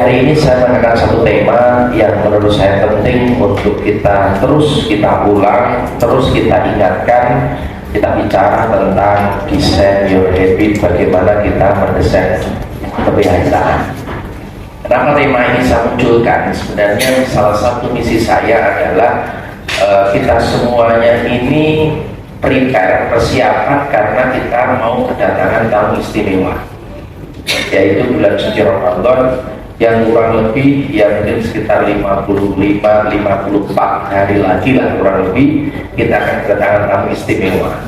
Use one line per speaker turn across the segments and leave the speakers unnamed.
hari ini saya mengangkat satu tema yang menurut saya penting untuk kita terus kita ulang, terus kita ingatkan. Kita bicara tentang desain your habit, bagaimana kita mendesain kebiasaan. Kenapa tema ini saya munculkan? Sebenarnya salah satu misi saya adalah kita semuanya ini prepare, persiapan karena kita mau kedatangan tamu istimewa, yaitu bulan suci Ramadan yang kurang lebih mungkin sekitar 54 hari lagi lah kurang lebih kita akan kedatangan tamu istimewa.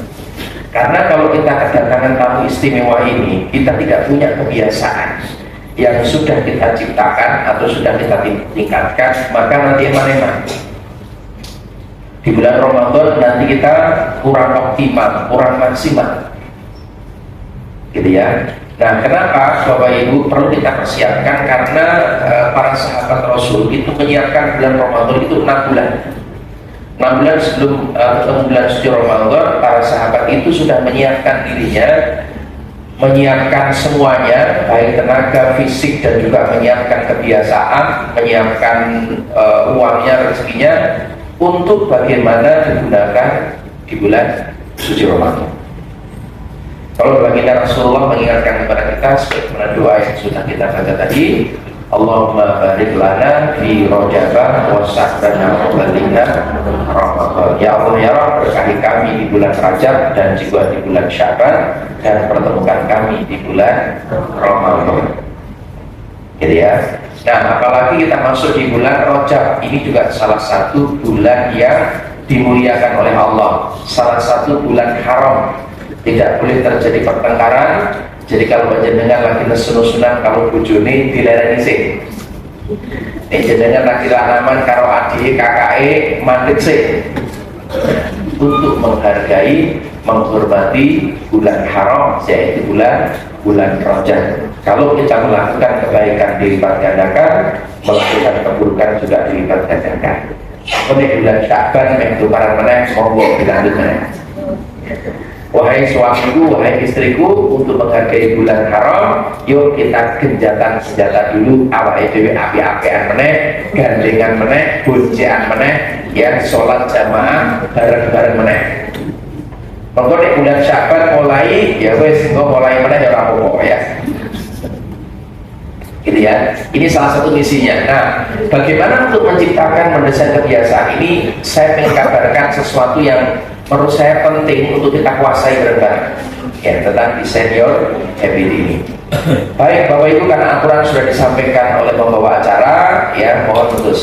Karena kalau kita kedatangan tamu istimewa ini, kita tidak punya kebiasaan yang sudah kita ciptakan atau sudah kita tingkatkan, maka nanti eman-eman di bulan Ramadan nanti kita kurang optimal, kurang maksimal, gitu ya. Nah, kenapa Bapak Ibu perlu kita persiapkan? Karena para sahabat Rasul itu menyiapkan bulan Ramadan itu 6 bulan. 6 bulan sebelum ketemu bulan suci Ramadan, para sahabat itu sudah menyiapkan dirinya, menyiapkan semuanya, baik tenaga, fisik, dan juga menyiapkan kebiasaan, menyiapkan uangnya, rezekinya, untuk bagaimana digunakan di bulan suci Ramadan. Kalau baginda Rasulullah mengingatkan kepada kita sebagaimana doa yang sudah kita baca tadi, Allahumma barik lana fi Rajab wa Sya'ban wa ballighna Ramadan. Ya Allah ya Rabb, berkahi kami di bulan Rajab dan juga di bulan Sya'ban, dan pertemukan kami di bulan Ramadan. Gitu ya. Nah, apalagi kita masuk di bulan Rajab, ini juga salah satu bulan yang dimuliakan oleh Allah, salah satu bulan haram. Tidak boleh terjadi pertengkaran. Jadi kalau jenengan lagi nesu-nesunan kalau bojone dilereni sih. Jenengan lagi lanaman karo adik kakake mandek sih. Untuk menghargai, menghormati bulan haram, yaitu bulan Rajab. Kalau kita melakukan kebaikan dilipat gandakan, melakukan keburukan juga dilipat gandakan. Pada bulan Sya'ban itu para meneh monggo dilanjut meneh. Wahai suamiku, wahai istriku, untuk menghargai bulan haram, yuk kita genjatan senjata dulu, awake dhewe api-apian meneh, gandengan meneh, boncekan meneh, ya sholat jamaah bareng-bareng meneh. Monggo nek bulan Sya'ban mulai, ya wis engko mulai meneh ya ora apa-apa ya. Gitu ya. Ini salah satu misinya. Nah, bagaimana untuk menciptakan mendesain kebiasaan ini? Saya ingin kabarkan sesuatu yang menurut saya penting untuk kita kuasai bareng-bareng, ya, tentang desain your habit ini. Baik Bapak Ibu, karena aturan sudah disampaikan oleh pembawa acara, ya, mohon untuk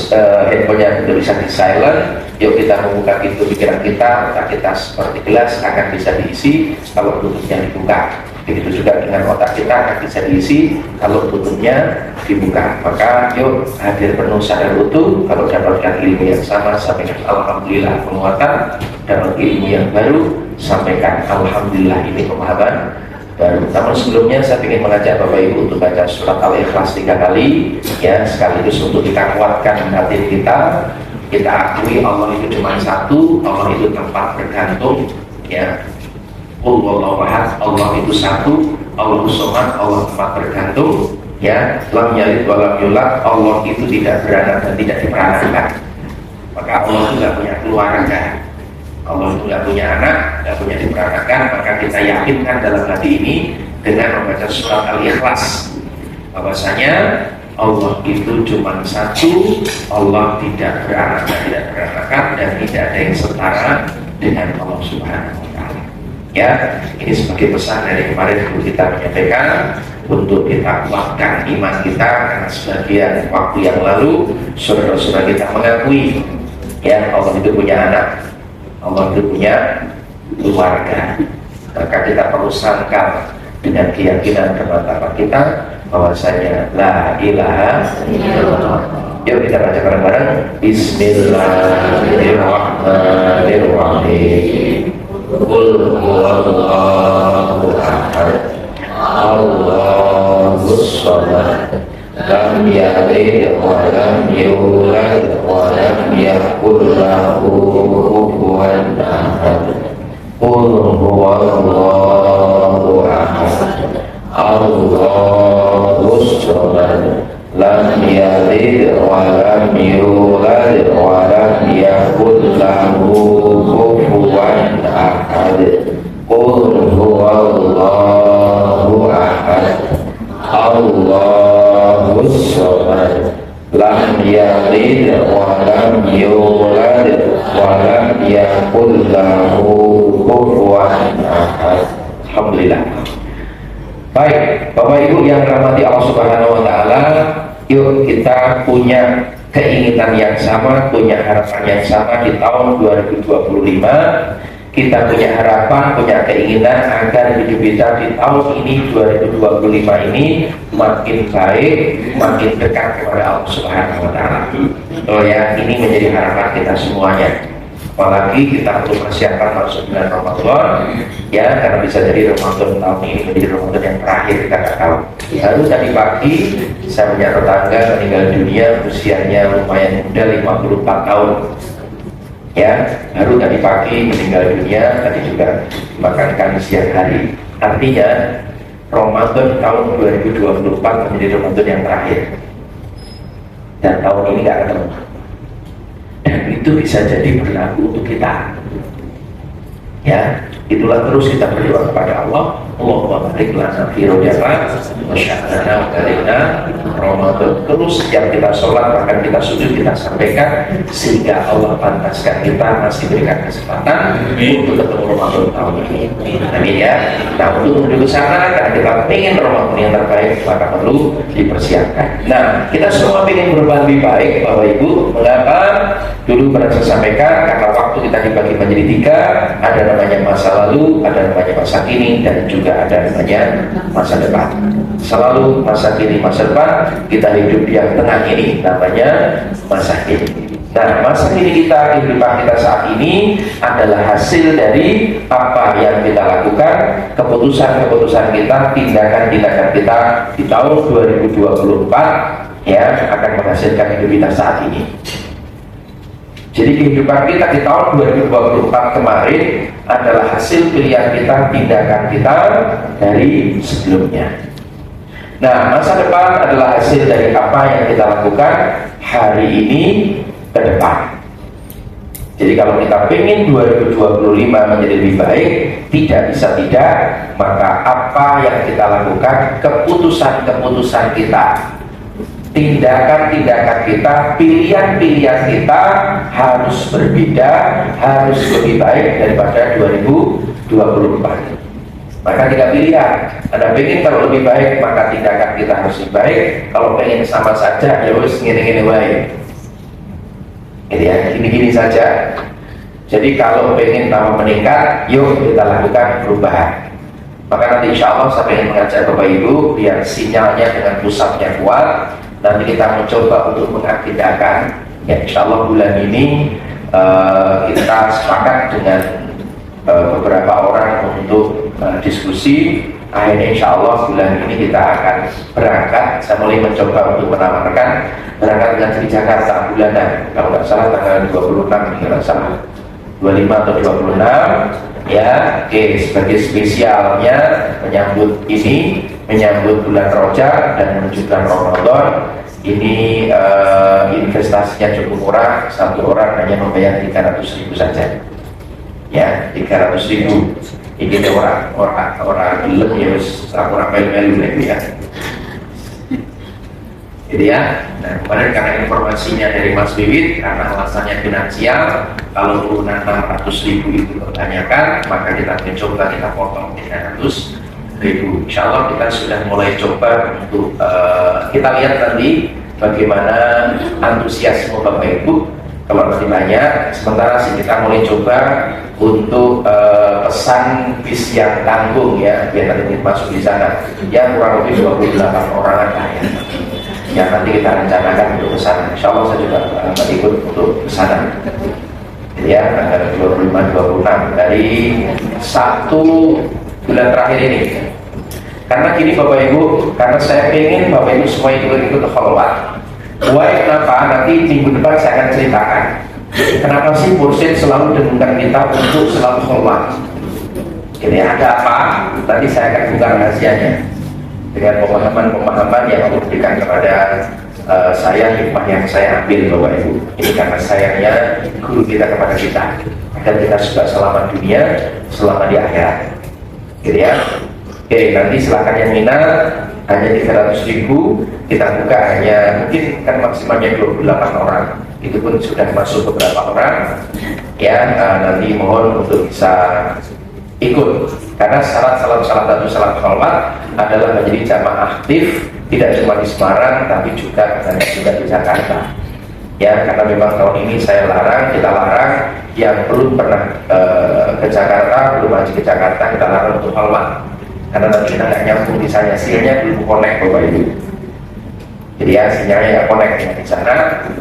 handphonenya untuk bisa di silent. Yuk kita membuka pintu pikiran kita, otak kita seperti gelas akan bisa diisi kalau tutupnya dibuka. Begitu juga dengan otak kita akan bisa diisi kalau tutupnya dibuka. Maka yuk hadir penuh sadar utuh. Kalau dapatkan ilmu yang sama, sampaikan alhamdulillah penguatan. Dapat ilmu yang baru, sampaikan alhamdulillah ini pemahaman baru. Namun sebelumnya saya ingin mengajak Bapak Ibu untuk baca surat Al-Ikhlas 3 kali, ya, sekaligus untuk kita kuatkan hati kita. Kita akui Allah itu cuma satu, Allah itu tempat bergantung, ya. Qul huwallahu ahad, Allah itu satu, Allahus samad, Allah tempat bergantung, ya. Lam yalid wa lam yulad, Allah itu tidak beranak dan tidak diperanakan. Maka Allah itu tidak punya keluarga, Allah itu tidak punya anak, tidak punya diperanakan. Maka kita yakinkan dalam hati ini dengan membaca surat Al-Ikhlas bahwasanya Allah itu cuma satu, Allah tidak beranak dan tidak beranakan, dan tidak ada yang setara dengan Allah Subhanahu wa Ta'ala. Ya, ini sebagai pesan dari kemarin dulu kita menyampaikan untuk kita kuatkan iman kita, karena sebagian waktu yang lalu saudara-saudara kita mengakui, ya, Allah itu punya anak, Allah itu punya keluarga. Maka kita perlu sangkal dengan keyakinan kemantapan kita bahwasanya la ilaha illallah. Yuk kita baca bareng-bareng. Bismillahirrahmanirrahim. Qul huwallahu ahad, Allahus samad, lam yalid wa lam yulad wa lam yakul lahu kufuwan ahad. Qul huwallahu ahad, Allahus samad, lam Allahu ahad, Allahus samad, lam yalid wa lam yulad wa lam yakul lahu kufuwan ahad. Alhamdulillah. Baik, Bapak Ibu yang dirahmati Allah Subhanahu wa taala, yuk kita punya keinginan yang sama, punya harapan yang sama di tahun 2025. Kita punya harapan, punya keinginan agar hidup kita di tahun ini 2025 ini makin baik, makin dekat kepada Allah Subhanahu wa taala. Oh ya, ini menjadi harapan kita semuanya. Apalagi kita perlu persiapan masuk bulan Ramadan, ya, karena bisa jadi Ramadan tahun ini menjadi Ramadan yang terakhir kita nggak tahu. Baru tadi pagi saya punya tetangga meninggal dunia, usianya lumayan muda, 54 tahun. Ya, baru tadi pagi meninggal dunia, tadi juga dimakamkan siang hari. Artinya Ramadan tahun 2024 menjadi Ramadan yang terakhir, dan tahun ini nggak ketemu. Dan itu bisa jadi berlaku untuk kita. Ya, itulah terus kita berdoa kepada Allah. Allahumma barik lana fi Rajab wa sya'rana wa balikna Ramadan. Terus setiap kita sholat, bahkan kita sujud, kita sampaikan sehingga Allah pantaskan kita, masih berikan kesempatan untuk ketemu Ramadan tahun ini. Amin ya. Nah, untuk menuju sana, karena kita ingin Ramadan yang terbaik, maka perlu dipersiapkan. Nah, kita semua ingin berubah lebih baik, Bapak Ibu. Mengapa? Dulu pernah saya sampaikan, karena waktu kita dibagi menjadi 3, ada namanya masa lalu, ada namanya masa kini, dan juga ada namanya masa depan. Selalu masa kini, masa depan, kita hidup di yang tengah ini, namanya masa kini. Nah, masa kini kita, kehidupan kita saat ini adalah hasil dari apa yang kita lakukan, keputusan-keputusan kita, tindakan-tindakan kita di tahun 2024 ya, akan menghasilkan hidup kita saat ini. Jadi kehidupan kita di tahun 2024 kemarin adalah hasil pilihan kita, tindakan kita dari sebelumnya. Nah, masa depan adalah hasil dari apa yang kita lakukan hari ini ke depan. Jadi kalau kita ingin 2025 menjadi lebih baik, tidak bisa tidak, maka apa yang kita lakukan, keputusan-keputusan kita, tindakan-tindakan kita, pilihan-pilihan kita harus berbeda, harus lebih baik daripada 2024. Maka tiga pilihan. Anda ingin kalau lebih baik, maka tindakan kita harus lebih baik. Kalau pengen sama saja, ya wis gini-gini baik. Ini ya, gini-gini saja. Jadi kalau pengen tambah meningkat, yuk kita lakukan perubahan. Maka nanti insya Allah saya ingin mengajak Bapak Ibu biar sinyalnya dengan pusatnya kuat. Nanti kita mencoba untuk mengagendakan, ya insya Allah bulan ini kita sepakat dengan beberapa orang untuk diskusi. Akhirnya insya Allah bulan ini kita akan berangkat. Saya mulai mencoba untuk menawarkan berangkat dengan di Jakarta bulanan, kalau nggak salah tanggal 26, nggak salah 25 atau 26 ya. Oke, sebagai spesialnya menyambut ini, menyambut bulan Rajab dan menuju bulan Ramadan. Ini investasinya cukup murah, satu orang hanya membayar 300.000 saja ya, 300.000. Ini orang gelap ya, orang melu-melu ya. Jadi ya, nah kemarin karena informasinya dari Mas Wiwit, karena alasannya finansial, kalau turunan 600.000 itu kebanyakan, maka kita mencoba kita potong 300.000. Insya Allah kita sudah mulai coba untuk kita lihat nanti bagaimana antusiasme Bapak Ibu. Kalau masih banyak, sementara sih kita mulai coba untuk pesan bis yang tanggung ya, biar nanti masuk di sana. Ya kurang lebih 28 orang lah ya. Ya nanti kita rencanakan untuk kesana. Insya Allah saya juga ikut untuk kesana. Ya tanggal 25-26 dari 1 bulan terakhir ini. Karena gini Bapak Ibu, karena saya ingin Bapak Ibu semua ikut kholwat. Why kenapa? Nanti minggu depan saya akan ceritakan. Kenapa sih Mursyid selalu dengungkan kita untuk selalu kholwat? Ini ada apa? Nanti saya akan buka rahasianya dengan pemahaman-pemahaman yang Allah berikan kepada saya, hikmah yang saya ambil Bapak Ibu. Ini karena sayangnya guru kita kepada kita, agar kita juga selamat dunia, selamat di akhirat. gitu ya. Oke, nanti silakan yang minat, hanya 300.000, kita buka hanya mungkin kan maksimalnya 28 orang, itu pun sudah masuk beberapa orang ya. Nanti mohon untuk bisa ikut, karena salah satu syarat sholat adalah menjadi jamaah aktif, tidak cuma di Semarang tapi juga di Jakarta ya. Karena memang tahun ini kita larang yang belum pernah ke Jakarta, belum haji ke Jakarta, kita larang untuk sholat, karena nanti kita nggak nyambung di sana, sinyalnya belum connect Bapak Ibu. Jadi ya sinyalnya nggak connect di sana,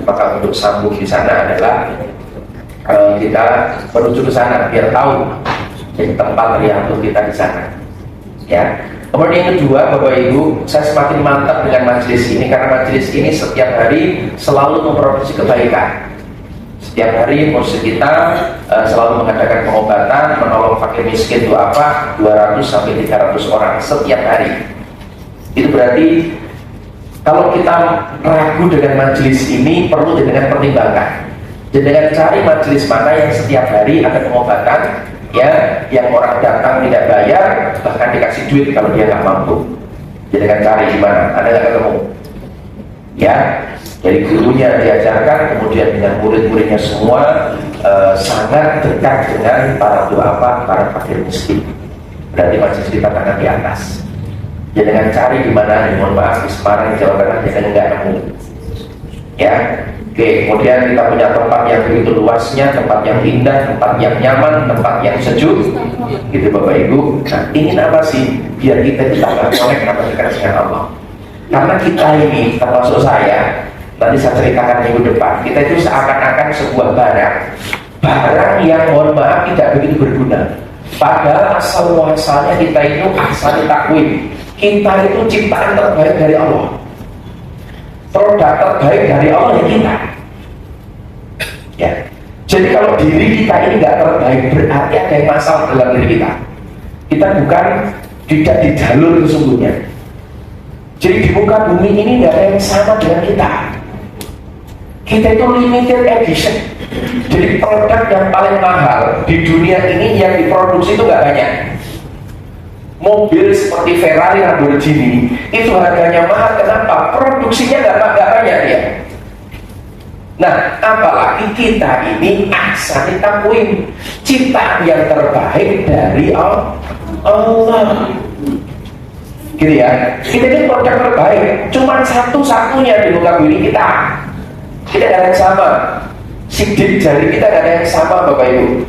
maka untuk sambung di sana adalah kita menuju ke sana biar tahu jadi tempat lihat kita di sana ya. Kemudian yang kedua Bapak Ibu, saya semakin mantap dengan majelis ini karena majelis ini setiap hari selalu memproduksi kebaikan. Setiap hari mursyid kita selalu mengadakan pengobatan, menolong fakir miskin itu apa? 200 sampai 300 orang setiap hari. Itu berarti kalau kita ragu dengan majelis ini, perlu dengan pertimbangan. Dengan cari majelis mana yang setiap hari ada pengobatan, ya, yang orang datang tidak bayar, bahkan dikasih duit kalau dia nggak mampu. Dengan cari di mana? Ada nggak ketemu? Ya. Dari gurunya diajarkan, kemudian dengan murid-muridnya semua sangat dekat dengan para duafa, para fakir miskin. Berarti masih kita tangan di atas. Ya dengan cari di mana? Mohon maaf di Semarang, Jawa Tengah, jangan nggak nemu. Ya, oke. Kemudian kita punya tempat yang begitu luasnya, tempat yang indah, tempat yang nyaman, tempat yang sejuk. Gitu Bapak Ibu. Nah, ingin apa sih? Biar kita bisa connect dengan Allah. Karena kita ini, termasuk saya, nanti saya ceritakan minggu depan, kita itu seakan-akan sebuah barang yang mohon maaf tidak begitu berguna. Padahal asal muasalnya kita itu asal takwim, kita itu ciptaan terbaik dari Allah, produk terbaik dari Allah ya kita ya. Jadi kalau diri kita ini nggak terbaik, berarti ada yang masalah dalam diri kita. Kita bukan tidak di jalur sesungguhnya. Jadi di muka bumi ini nggak ada yang sama dengan kita. Kita itu limited edition. Jadi produk yang paling mahal di dunia ini yang diproduksi itu nggak banyak. Mobil seperti Ferrari, Lamborghini itu harganya mahal. Kenapa? Produksinya nggak banyak ya. Nah, apalagi kita ini ahsani takwim, ciptaan yang terbaik dari Allah. Gitu ya. Kita ini produk terbaik, cuma satu-satunya di muka bumi kita. Tidak ada yang sama. Sidik jari kita tidak ada yang sama Bapak Ibu.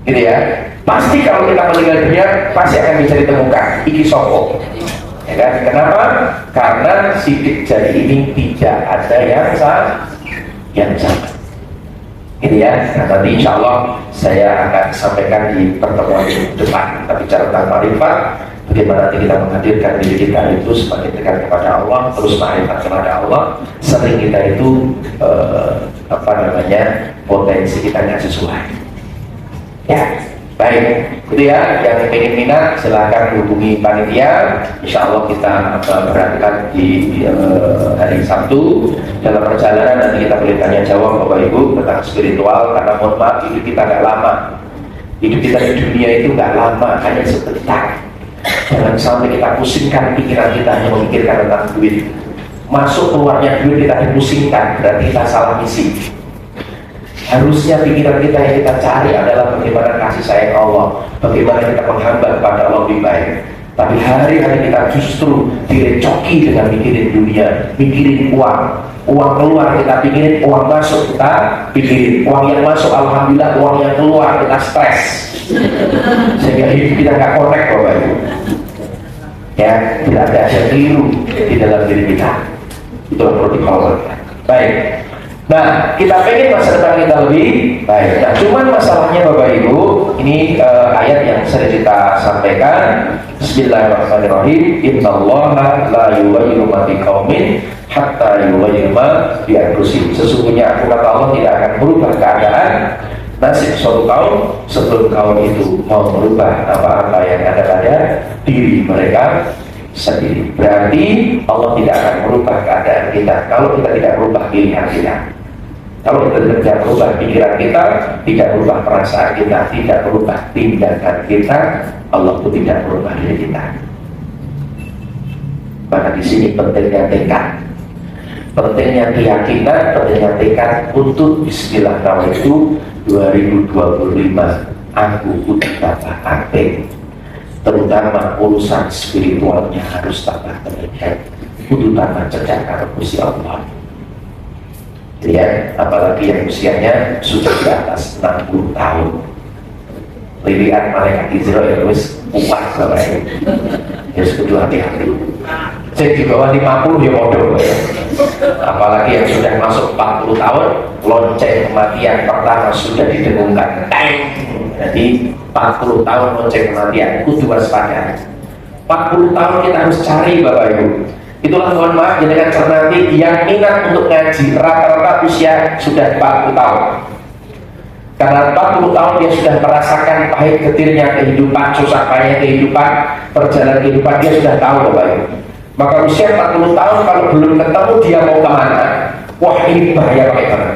Gitu ya. Pasti kalau kita meninggal dunia pasti akan bisa ditemukan iki sopo. Ya kan? Kenapa? Karena sidik jari ini tidak ada yang sama. Gitu ya. Nah, nanti insya Allah saya akan sampaikan di pertemuan depan. Tapi bicara tentang marifat, bagaimana nanti kita menghadirkan diri kita itu semakin dekat kepada Allah, terus marifat kepada Allah. Sering kita itu potensi kita nggak sesuai. Ya, baik. Itu ya, yang ingin minat silahkan hubungi panitia. Insya Allah kita berangkat di hari Sabtu. Dalam perjalanan nanti kita boleh tanya jawab Bapak Ibu tentang spiritual, karena mohon maaf hidup kita nggak lama. Hidup kita di dunia itu nggak lama, hanya sebentar. Jangan sampai kita pusingkan pikiran kita hanya memikirkan tentang duit. Masuk keluarnya duit kita dipusingkan, berarti kita salah misi. Harusnya pikiran kita yang kita cari adalah bagaimana kasih sayang Allah, bagaimana kita menghamba kepada Allah lebih baik. Tapi hari-hari kita justru direcoki dengan mikirin dunia, mikirin uang. Uang keluar kita pikirin, uang masuk kita pikirin. Uang yang masuk alhamdulillah, uang yang keluar kita stres. Sehingga hidup kita nggak connect Bapak Ibu. Ya, tidak ada yang keliru di dalam diri kita. Itu yang perlu dikhawatirkan. Baik. Nah, kita pengen masa depan kita lebih baik. Nah, cuman masalahnya Bapak Ibu, ini ayat yang sering kita sampaikan. Bismillahirrahmanirrahim. Innallaha la yughayyiru ma biqaumin hatta yughayyiru ma bi anfusihim. Sesungguhnya aku kata Allah tidak akan merubah keadaan nasib suatu kaum sebelum kaum itu mau merubah apa-apa yang ada pada diri mereka sendiri. Berarti Allah tidak akan merubah keadaan kita kalau kita tidak merubah pilihan kita. Kalau kita tidak berubah pikiran kita, tidak berubah perasaan kita, tidak berubah tindakan kita, Allah pun tidak berubah diri kita. Maka di sini pentingnya tekad, pentingnya keyakinan, pentingnya tekad untuk Bismillah nawaitu 2025 aku kudu tambah aktif, terutama urusan spiritualnya harus tambah meningkat, kudu tambah cerdas karo Gusti Allah. Ya, apalagi yang usianya sudah di atas 60 tahun. Lilian malaikat Israel wis kuat bae. Ya kedua hati-hati. Cek di bawah 50 ya modal ya. Apalagi yang sudah masuk 40 tahun, lonceng kematian pertama sudah didengungkan. Jadi 40 tahun lonceng kematian, kudu waspada. 40 tahun kita harus cari Bapak Ibu. Itulah mohon maaf dengan cermati yang minat untuk ngaji rata-rata usia sudah 40 tahun. Karena 40 tahun dia sudah merasakan pahit getirnya kehidupan, susah payah kehidupan, perjalanan kehidupan dia sudah tahu Bapak Ibu. Maka usia 40 tahun kalau belum ketemu dia mau kemana, wah ini bahaya pakai tangan.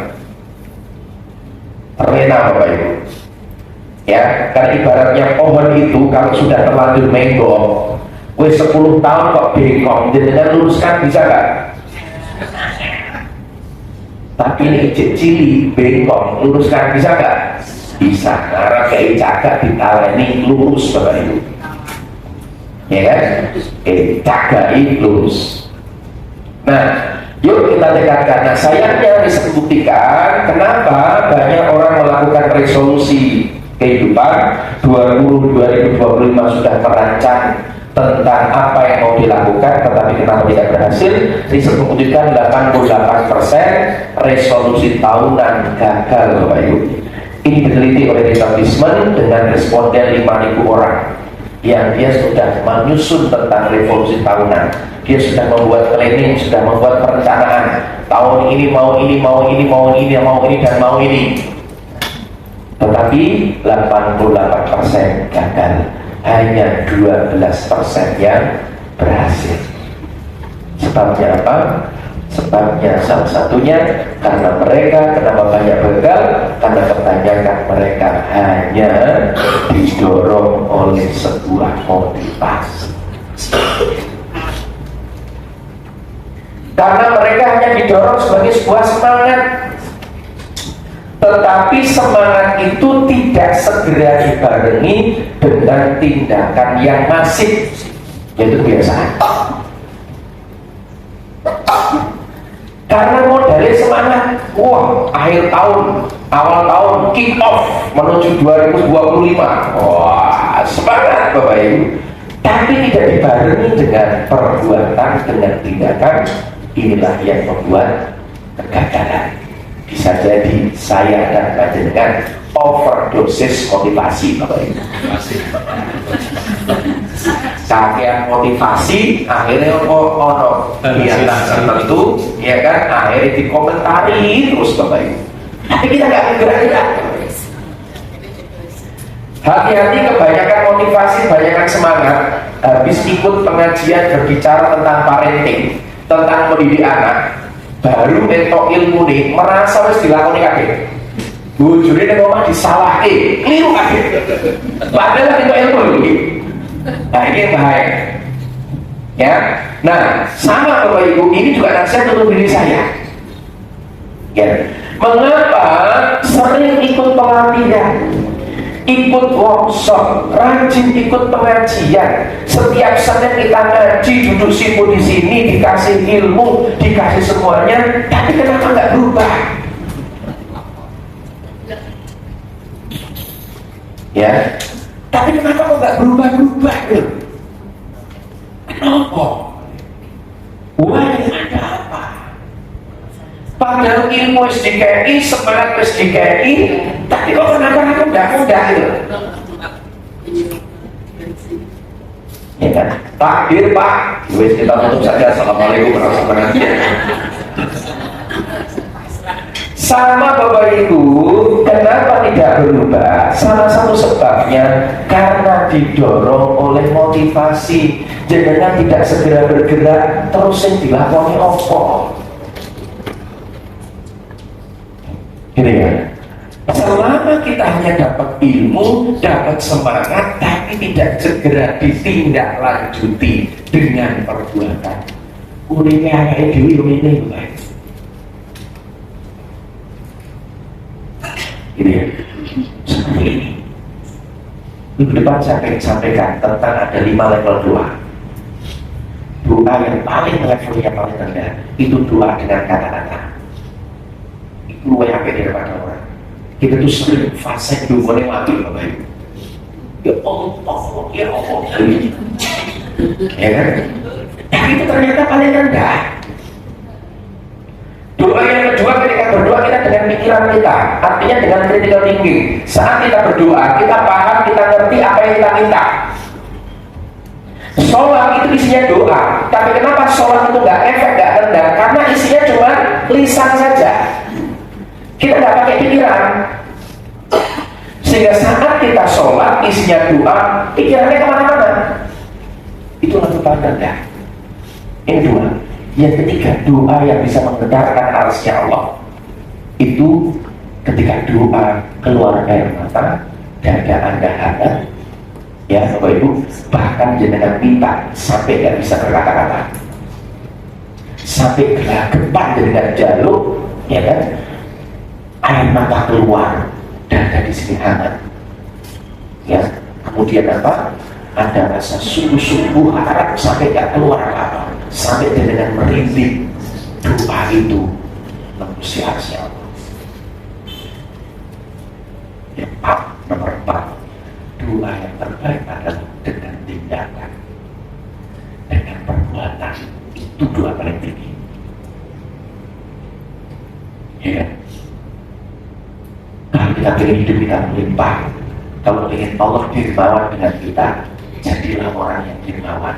Terlena Bapak Ibu. Ya, karena ibaratnya pohon itu kalau sudah terlanjur menggok, 10 tahun kok bengkok, dengan luruskan bisa gak? Tapi ini cili bengkok, luruskan bisa gak? Bisa, karena kayak jaga ditaleni lurus Bapak Ibu. Ya kan? Jagai lurus. Nah, yuk kita dekatkan. Nah, sayangnya bisa dibuktikan kenapa banyak orang melakukan resolusi kehidupan 2025 sudah merancang tentang apa yang mau dilakukan, tetapi kenapa tidak berhasil. Riset membuktikan 88% resolusi tahunan gagal Bapak Ibu. Ini diteliti oleh establishment dengan responden 5.000 orang yang dia sudah menyusun tentang resolusi tahunan. Dia sudah membuat planning, sudah membuat perencanaan. Tahun ini mau ini, mau ini, mau ini, mau ini, dan mau ini. Tetapi 88% gagal. Hanya 12% yang berhasil. Sebabnya apa? Sebabnya salah satunya karena mereka kenapa banyak gagal? Karena kebanyakan mereka hanya didorong oleh sebuah motivasi. Karena mereka hanya didorong sebagai sebuah semangat. Tetapi semangat itu tidak segera dibarengi dengan tindakan yang masif, yaitu kebiasaan. Karena modalnya semangat, wah akhir tahun, awal tahun, kick off menuju 2025, wah semangat Bapak Ibu. Tapi tidak dibarengi dengan perbuatan, dengan tindakan, inilah yang membuat kegagalan. Bisa jadi saya dan panjenengan overdosis motivasi Bapak Ibu. Kakean motivasi akhirnya kok ono kegiatan tertentu, ya kan, akhirnya dikomentari terus Bapak Ibu. Tapi kita nggak bergerak-gerak. Hati-hati, kebanyakan motivasi, kebanyakan semangat, habis ikut pengajian berbicara tentang parenting, tentang mendidik anak, baru entok ilmu nih, merasa harus dilakoni kabeh. Bujune nek omah disalahke, keliru kabeh. Padahal entok ilmu iki. Nah, ini bahaya. Ya. Nah, sama Bapak Ibu, ini juga nasihat untuk diri saya. Ya. Mengapa sering ikut pelatihan, ikut workshop, rajin ikut pengajian. Setiap saat kita ngaji, duduk sipu di sini, dikasih ilmu, dikasih semuanya, tapi kenapa nggak berubah? Ya, tapi kenapa kok nggak berubah-berubah? Kenapa? Wah, ada apa? Padahal ilmu SDKI, semangat SDKI, tapi kok kenapa mudah-mudah gitu? Ya kan? Takbir Pak, wes kita tutup saja. Assalamualaikum warahmatullahi wabarakatuh. Sama Bapak Ibu, kenapa tidak berubah? Salah satu sebabnya karena didorong oleh motivasi. Jangan tidak segera bergerak, terus yang dilakoni opo. Gitu ya. Selama kita hanya dapat ilmu, dapat semangat, tapi tidak segera ditindaklanjuti dengan perbuatan, uripe awake dhewe yo ngene bae. Gitu ya. Seperti ini. Minggu depan saya akan sampaikan tentang ada 5 level doa. Doa yang paling levelnya paling rendah itu doa dengan kata-kata. Itu yang hampir daripada orang. Kita tuh sering fase doa yang mati Bapak Ibu. Ya Allah, ya Allah. Ya kan? Tapi itu ternyata paling rendah. Doa yang kedua ketika berdoa kita dengan pikiran kita, artinya dengan critical thinking. Saat kita berdoa, kita paham, kita ngerti apa yang kita minta. Sholat itu isinya doa, tapi kenapa sholat itu nggak efek, nggak rendah? Karena isinya cuma lisan saja. Kita nggak pakai pikiran. Sehingga saat kita sholat isinya doa, pikirannya kemana-mana. Itu lebih paling rendah. Ini dua. Yang ketiga, doa yang bisa menggetarkan arsy Allah. Itu ketika doa keluar air mata, dada Anda hangat, ya Bapak Ibu, bahkan jenengan minta sampai nggak bisa berkata-kata, sampai gelagapan dengan jaluk, ya kan, air mata keluar, dada di sini hangat, ya. Kemudian apa? Ada rasa sungguh-sungguh harap sampai nggak keluar apa-apa, sampai dengan merintih. Doa itu menembus arsy Allah. Yang nomor 4, doa yang terbaik adalah dengan tindakan, dengan perbuatan. Itu doa paling tinggi. Ya. Kalau kita ingin hidup kita melimpah, kalau ingin Allah dermawan dengan kita, jadilah orang yang dermawan.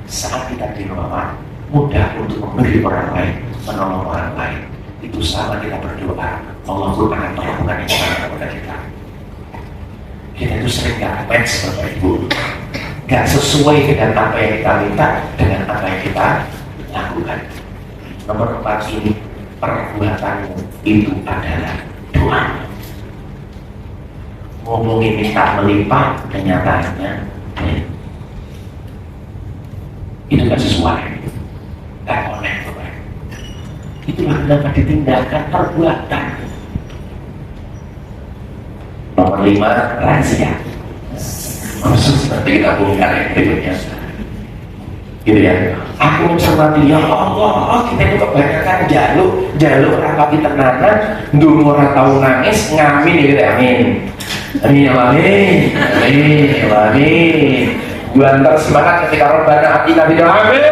Saat kita dermawan, mudah untuk memberi orang lain, menolong orang lain. Itu sama kita berdoa, Allah pun akan melakukan yang sama kepada kita. Kita itu sering gak match Bapak Ibu, gak sesuai dengan apa yang kita minta, dengan apa yang kita lakukan. Nomor 4 ini, perbuatanmu itu adalah doa. Ngomongin minta melimpah, kenyataannya itu gak sesuai, gak connect Bapak. Itulah kenapa ditinggalkan perbuatan. Nomor 5, rahasia. Maksud seperti kita bongkar yang berikutnya, gitu ya. Aku mencermati, ya Allah, kita itu kebanyakan jaluk rapati tenanan, ndonga ora tau nangis, ngamin gitu. Amin. Amin. Gua antar semangat ketika Rabbana atina fid dunya amin.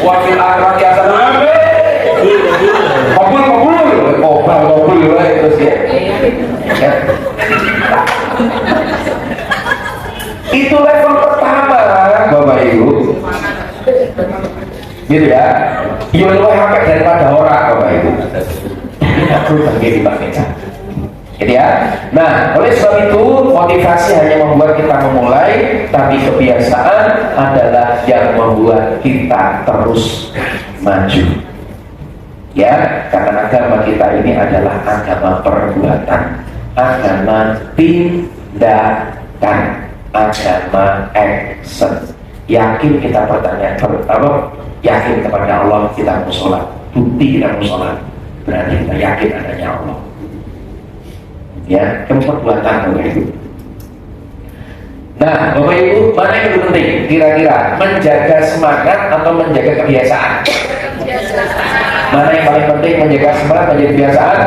Wa fil akhirati hasanah amin. Kabul terus ya. Itu level pertama Bapak Ibu, gitu ya. Iya lebih hampir daripada orang Bapak Ibu. Tidak perlu terjadi Pak Meca, gitu ya. Nah, oleh sebab itu motivasi hanya membuat kita memulai, tapi kebiasaan adalah yang membuat kita terus maju. Ya, karena agama kita ini adalah agama perbuatan, agama tindakan, agama action. Yakin kita bertanya, yakin kepada Allah kita mau sholat, bukti kita mau sholat, berarti kita yakin adanya Allah. Ya, perbuatan Bapak Ibu. Nah, Bapak Ibu, mana yang lebih penting? Kira-kira menjaga semangat atau menjaga kebiasaan? Mana yang paling penting, menjaga semangat, menjaga kebiasaan?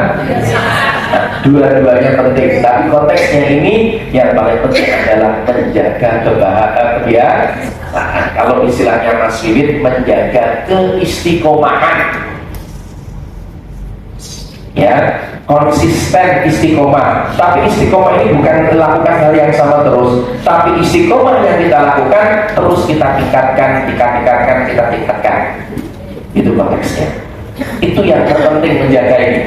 Nah, dua-duanya penting, tapi konteksnya ini yang paling penting adalah menjaga kebiasaan. Kalau istilahnya Mas Wiwit, menjaga keistiqomahan. Ya, konsisten istiqomah. Tapi istiqomah ini bukan melakukan hal yang sama terus, tapi istiqomah yang kita lakukan terus kita tingkatkan. Itu konteksnya. Itu yang terpenting menjaga ini.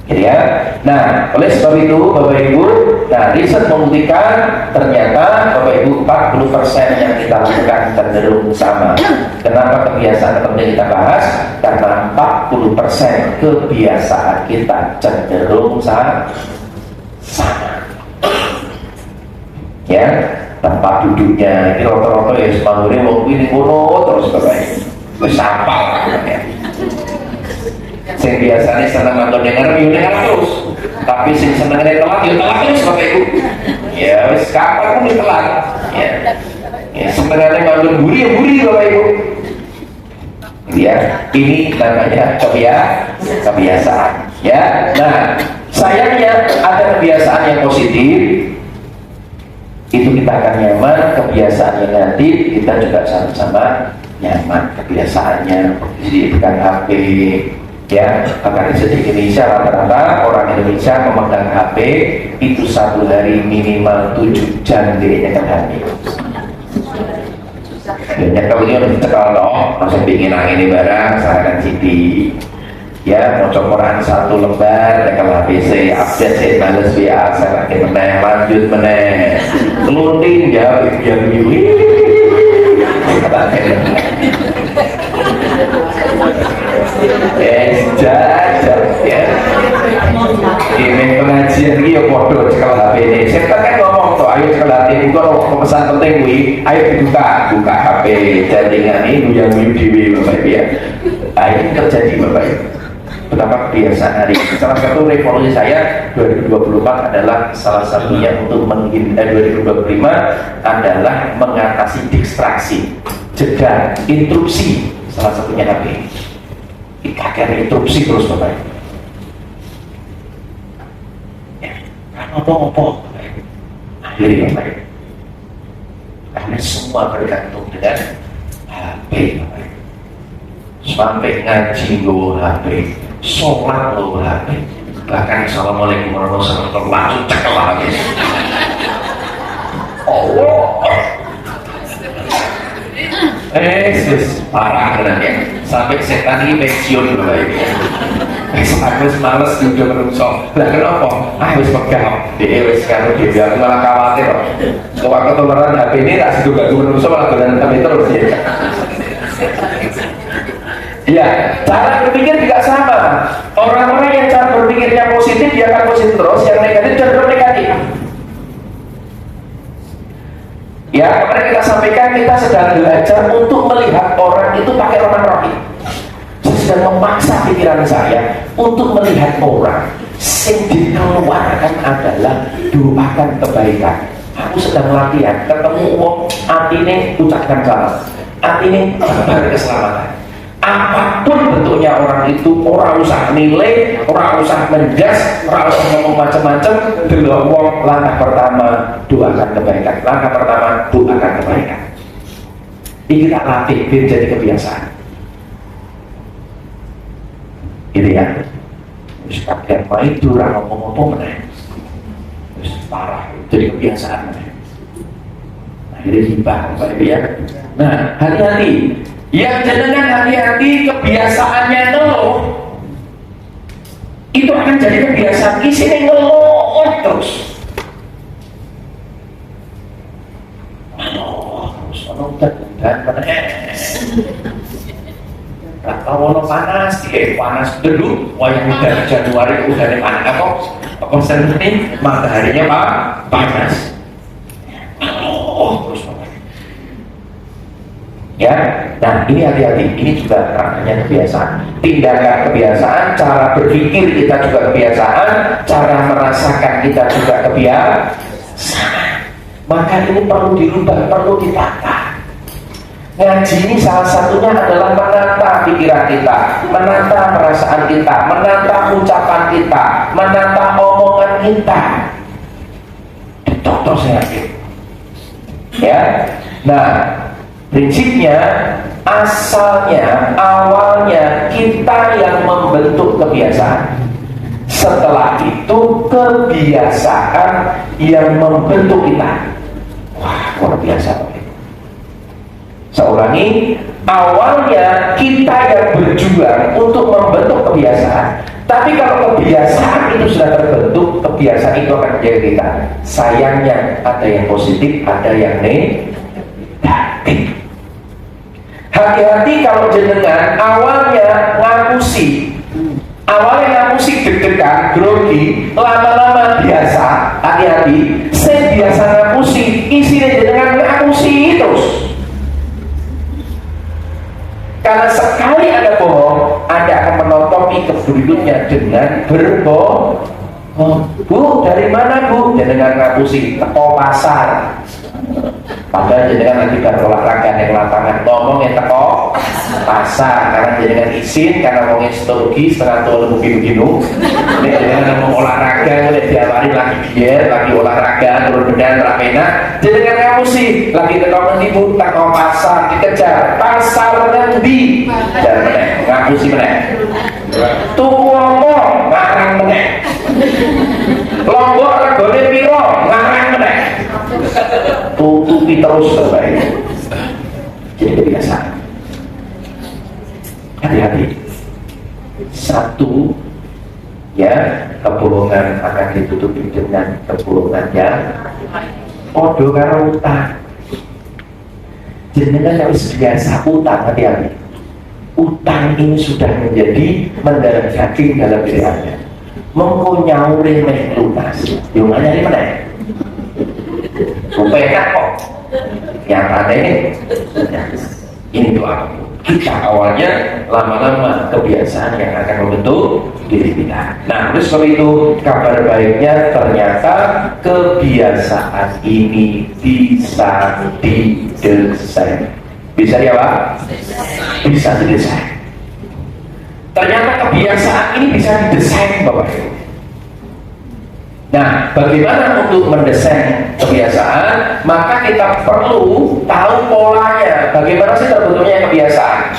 Gitu ya. Nah, oleh sebab itu Bapak Ibu, nah riset membuktikan ternyata Bapak Ibu 40% yang kita kita lakukan cenderung sama. Kenapa kebiasaan penting kita bahas? Karena 40% kebiasaan kita cenderung sama. Ya, tempat duduknya ini rata-rata ya semangure wong kuwi ning kono terus bae. Wis sapal ya. Sing biasane seneng nonton denger yo denger terus. Tapi sing seneng telat yo telat terus Bapak Ibu. Ya wis kapan pun telat. Ya. Ya sebenarnya nonton buri ya buri Bapak Ibu. Ya, ini namanya kebiasaan. Ya. Nah, sayangnya ada kebiasaan yang positif. Itu kita akan nyaman, kebiasaan yang negatif kita juga sama-sama nyaman. Kebiasaannya bukan HP, ya, maka di Indonesia rata-rata orang Indonesia memegang HP itu satu hari minimal 7 jam dirinya kan HP. Banyak kalau dia lebih cekal dong, masih pingin angin barang, sarankan CD. Ya, mau Quran 1 lembar, tekan HPC, update saya males WA, saya lagi meneh, lanjut meneh, ngelunting ya, jajan ya. Ini pengajian ini ya bodoh cekal HP ini. Saya kan ngomong tuh, ayo cekal HP ini kalau pesan penting wi, ayo buka HP, jaringan ini yang dewi Bapak Ibu ya. Ini terjadi Bapak Ibu. Betapa kebiasaan hari ini. Salah satu revolusi saya 2024 adalah salah satunya untuk 2025 adalah mengatasi distraksi, jeda, interupsi. Salah satunya HP. Kakek interupsi terus Bapak. Ya, kan apa-apa. Akhirnya Bapak. Karena semua bergantung dengan HP Bapak. Sampai ngaji lo HP, sholat lo HP, bahkan assalamualaikum warahmatullahi wabarakatuh langsung cekel habis. Allah, parah benar ya. Sampai setan ini pensiun Bapak Ibu. Aku males juga menungso. Lah kenapa? Wis pegang. Wis karo dhewe aku malah khawatir kok. Kok ketularan HP ini tak sido gak menungso malah dolan HP terus ya. Ya, cara berpikir juga sama. Orang-orang yang cara berpikirnya positif dia akan positif terus, yang negatif cenderung negatif. Ya, kemarin kita sampaikan kita sedang belajar untuk melihat orang itu pakai roman-roman. Saya sedang memaksa pikiran saya untuk melihat orang yang dikeluarkan adalah doakan kebaikan. Aku sedang latihan, ketemu orang artinya ucapkan salam, artinya kabar keselamatan. Apapun bentuknya orang itu, orang usah nilai, orang usah menjas, orang usah ngomong macam-macam. Delok wong langkah pertama doakan kebaikan, langkah pertama doakan kebaikan. Ini tak latih biar jadi kebiasaan. Ini ya. Terus kakek main itu orang ngomong-ngomong meneh. Terus parah, jadi kebiasaan meneh. Nah ini hibah Bapak Ibu ya. Nah hati-hati. Yang jenengan hati-hati kebiasaannya ngeluh itu akan jadi kebiasaan isinya ngeluh terus dan kalau panas panas dulu wayang udah Januari udah di mana kok konsen ini mataharinya panas terus ya, nah ini hati-hati, ini juga ranahnya kebiasaan. Tindakan kebiasaan, cara berpikir kita juga kebiasaan, cara merasakan kita juga kebiasaan. Maka ini perlu dirubah, perlu ditata. Ngaji ini salah satunya adalah menata pikiran kita, menata perasaan kita, menata ucapan kita, menata omongan kita. Contoh saya ya, nah prinsipnya, asalnya, awalnya kita yang membentuk kebiasaan. Setelah itu kebiasaan yang membentuk kita. Wah, luar biasa. Saya ulangi, awalnya kita yang berjuang untuk membentuk kebiasaan. Tapi kalau kebiasaan itu sudah terbentuk, kebiasaan itu akan menjadi kita. Sayangnya ada yang positif, ada yang negatif. hati-hati kalau jenengan awalnya ngapusi, deg-degan, grogi, lama-lama biasa, hati-hati. Saya biasa ngapusi, isinya jenengan ngapusi terus. Karena sekali ada bohong, Anda akan menotomi keberikutnya dengan berbohong. Bu, dari mana bu? Jenengan ngapusi, teko pasar. Padahal jenengan lagi berolahraga yang lapangan, ngomong yang teko pasar. Karena jenengan izin, karena ngomongin psikologi setengah tahun begini-begini. Ini jenengan ngomong olahraga, mulai diawali lagi diet, lagi olahraga, turun bedan, rapena. Jenengan ngapusi, lagi teko menipu, teko pasar, dikejar. Pasar nanti, jangan meneh, ngapusi meneh. Tuku apa? Ngarang meneh. Lombok regane piro? Ngarang meneh. Tutupi terus terbaik. Jadi kebiasaan. Hati-hati. Satu, ya, kebohongan akan ditutupi dengan kebohongan yang padha karo utang. Jenengan harus biasa utang, hati-hati. Utang ini sudah menjadi mendarah daging dalam diri Anda. Mengko nyaure meh lunas. Yo nyari meneh. Supaya kok yang ada ini doa kita awalnya, lama-lama kebiasaan yang akan membentuk diri kita. Nah, terus kalau itu kabar baiknya ternyata kebiasaan ini bisa didesain. Bisa ya Pak? Bisa didesain. Ternyata kebiasaan ini bisa didesain Bapak Ibu. Nah, bagaimana untuk mendesain kebiasaan? Maka kita perlu tahu polanya. Bagaimana sih terbentuknya kebiasaan?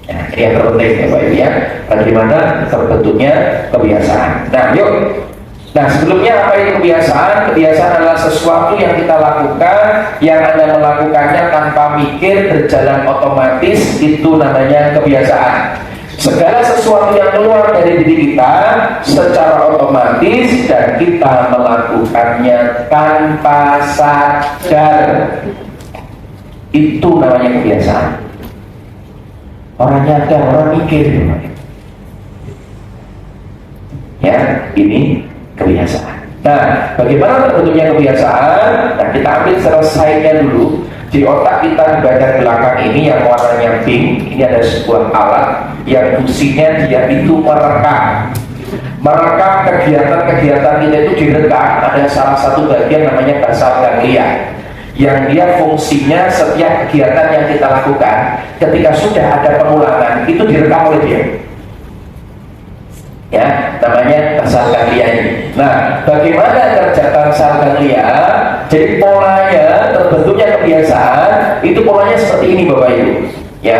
Nah, ini yang terpenting ya Pak Ibu ya. Bagaimana terbentuknya kebiasaan? Nah, yuk. Nah, sebelumnya apa itu kebiasaan? Kebiasaan adalah sesuatu yang kita lakukan, yang Anda melakukannya tanpa mikir, berjalan otomatis, itu namanya kebiasaan. Segala sesuatu yang keluar dari diri kita secara otomatis dan kita melakukannya tanpa sadar, itu namanya kebiasaan. Orang nyadar, orang mikir ya, ini kebiasaan. Nah, bagaimana terbentuknya kebiasaan? Nah, kita ambil selesainya dulu. Di otak kita di bagian belakang ini yang warnanya pink, ini ada sebuah alat yang fungsinya dia itu merekam kegiatan-kegiatan kita itu direkam. Ada salah satu bagian namanya basal ganglia yang dia fungsinya setiap kegiatan yang kita lakukan ketika sudah ada pengulangan itu direkam oleh dia. Ya, namanya basal ganglia ini. Nah, bagaimana kerja basal ganglia? Jadi polanya terbentuknya kebiasaan itu polanya seperti ini Bapak Ibu. Ya,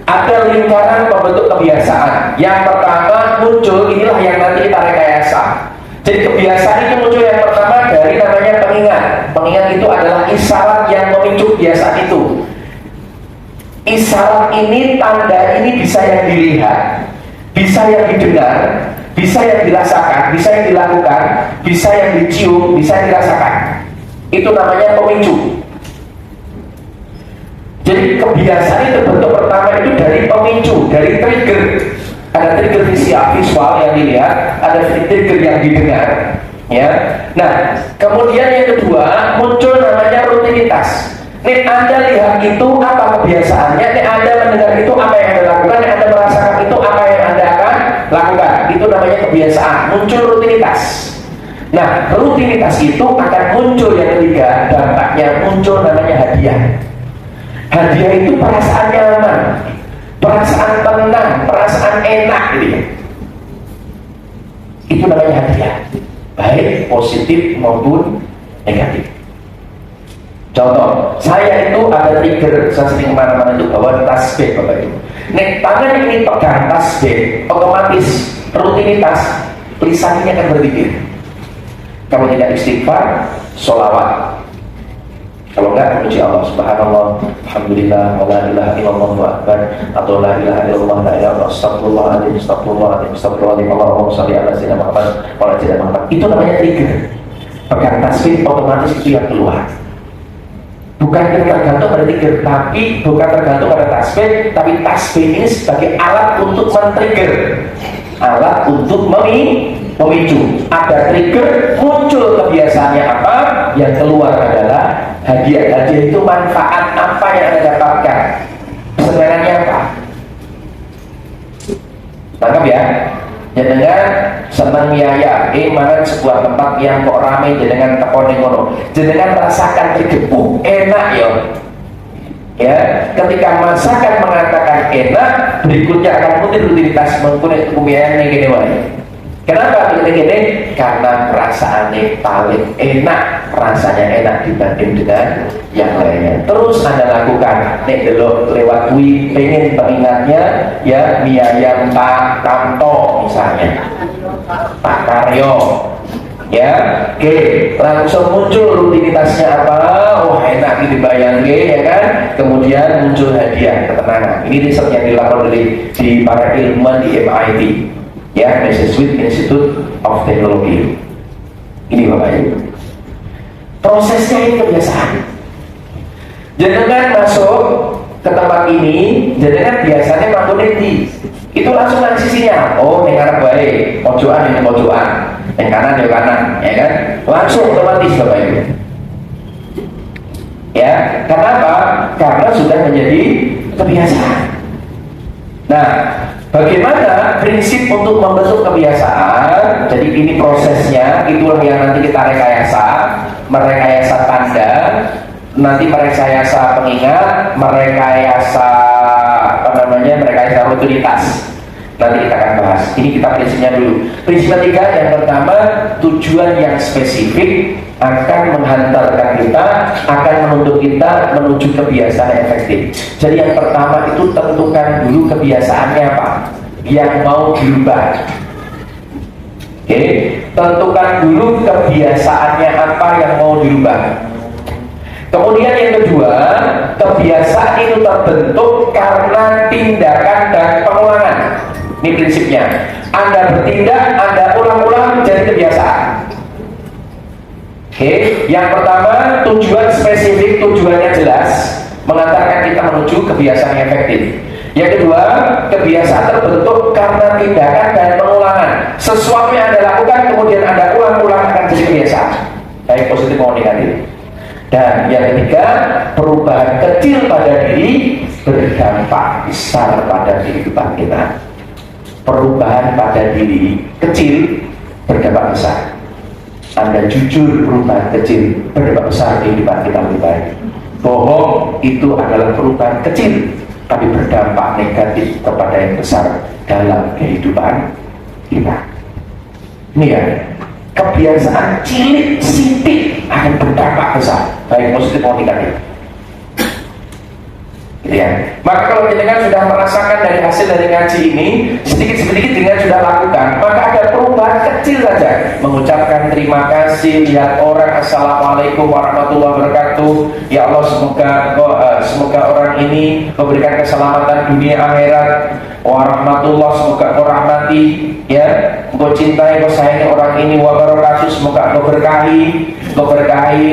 ada lingkaran pembentuk kebiasaan. Yang pertama muncul, inilah yang nanti kita rekayasa. Jadi kebiasaan itu muncul yang pertama dari namanya pengingat. Pengingat itu adalah isyarat yang memicu kebiasaan itu. Isyarat ini, tanda ini bisa yang dilihat, bisa yang didengar, bisa yang dirasakan, bisa yang dilakukan, bisa yang dicium, bisa yang dirasakan. Itu namanya pemicu. Jadi kebiasaan itu bentuk pertama itu dari pemicu, dari trigger. Ada trigger visual yang dilihat, ada trigger yang didengar, ya. Nah, kemudian yang kedua muncul namanya rutinitas. Nih Anda lihat itu apa kebiasaannya, nih Anda mendengar itu apa yang Anda lakukan, nih Anda merasakan itu apa yang Anda akan lakukan. Itu namanya kebiasaan, muncul rutinitas. Nah, rutinitas itu akan muncul yang ketiga, dampaknya muncul namanya hadiah. Hadiah itu perasaan nyaman, perasaan tenang, perasaan enak gitu ya. Itu namanya hadiah, baik positif maupun negatif. Contoh, saya itu ada trigger, saya sering kemana-mana itu bawa tasbih Bapak Ibu. Nek tangan ini pegang tasbih, otomatis rutinitas lisannya akan berzikir. Kalau tidak istighfar, sholawat. Kalau enggak, puji Allah, subhanallah, alhamdulillah, wa la ilaha illallah wa akbar, atau la ilaha illallah, la ilaha illallah, astagfirullahaladzim, astagfirullahaladzim, astagfirullahaladzim, Allahumma shalli ala sayyidina Muhammad wa ala sayyidina Muhammad. Itu namanya trigger. Pegang tasbih, otomatis itu yang keluar. Bukan tergantung pada trigger, tapi bukan tergantung pada tasbih, tapi tasbih ini sebagai alat untuk men-trigger, alat untuk memicu. Ada trigger, muncul kebiasaannya apa, yang keluar adalah hadiah. Hadiah itu manfaat apa yang Anda dapatkan, sebenarnya apa? Tangkap ya. Jenengan senang miaya, mana sebuah tempat yang kok rame, jenengan tekoni ngono, jenengan rasakan trigger, enak ya. Ketika masakan mengatakan enak, berikutnya akan muncul rutinitas mengkulit kumian yang gini wae. Kenapa begini? Karena perasaannya paling enak, rasanya enak dibanding dengan yang lainnya. Terus Anda lakukan, nek delok lewat kui, pengen pengingatnya ya mie ayam Pak Kanto misalnya, Pak Karyo, ya, oke, langsung muncul rutinitasnya apa? Oh enak dibayangin ya kan? Kemudian muncul hadiah ketenangan. Ini riset yang dilakukan di para ilmuwan di MIT. Ya, Massachusetts Institute of Technology. Ini Bapak Ibu. Prosesnya ini kebiasaan. Jenengan masuk ke tempat ini, jenengan biasanya mampune di. Itu langsung nang sisinya. Oh, ning arep bae, pojokan ning pojokan. Ning kanan ya kanan, ya kan? Langsung otomatis Bapak Ibu. Ya, kenapa? Karena sudah menjadi kebiasaan. Nah, bagaimana prinsip untuk membentuk kebiasaan? Jadi ini prosesnya, itulah yang nanti kita merekayasa tanda, nanti merekayasa pengingat, merekayasa rutinitas. Nanti kita akan bahas. Ini kita prinsipnya dulu. Prinsip ketiga yang pertama, tujuan yang spesifik akan menghantarkan kita, akan menuntut kita menuju kebiasaan yang efektif. Jadi yang pertama itu tentukan dulu kebiasaannya apa yang mau dirubah. Oke, tentukan dulu kebiasaannya apa yang mau dirubah. Kemudian yang kedua, kebiasaan itu terbentuk karena tindakan dan pengulangan. Ini prinsipnya. Anda bertindak, Anda ulang-ulang jadi kebiasaan. Oke, yang pertama tujuan spesifik, tujuannya jelas, mengantarkan kita menuju kebiasaan yang efektif. Yang kedua, kebiasaan terbentuk karena tindakan dan pengulangan. Sesuatu yang Anda lakukan kemudian Anda ulang-ulang akan jadi kebiasaan, baik positif maupun negatif. Dan yang ketiga, perubahan kecil pada diri berdampak besar pada kehidupan kita. Perubahan pada diri kecil berdampak besar. Anda jujur, perubahan kecil berdampak besar kehidupan kita lebih baik. Bohong itu adalah perubahan kecil tapi berdampak negatif kepada yang besar dalam kehidupan kita. Ini ya, kebiasaan cilik sithik akan berdampak besar, baik positif maupun negatif. Ya. Maka kalau jenengan sudah merasakan dari hasil dari ngaji ini, sedikit-sedikit jenengan sudah lakukan, maka ada perubahan kecil saja. Mengucapkan terima kasih, lihat orang, assalamualaikum warahmatullahi wabarakatuh. Ya Allah, semoga orang ini memberikan keselamatan dunia akhirat. Warahmatullah, semoga kau rahmati, ya, kau cintai, kau sayangi orang ini. Wabarakatuh, semoga kau berkahi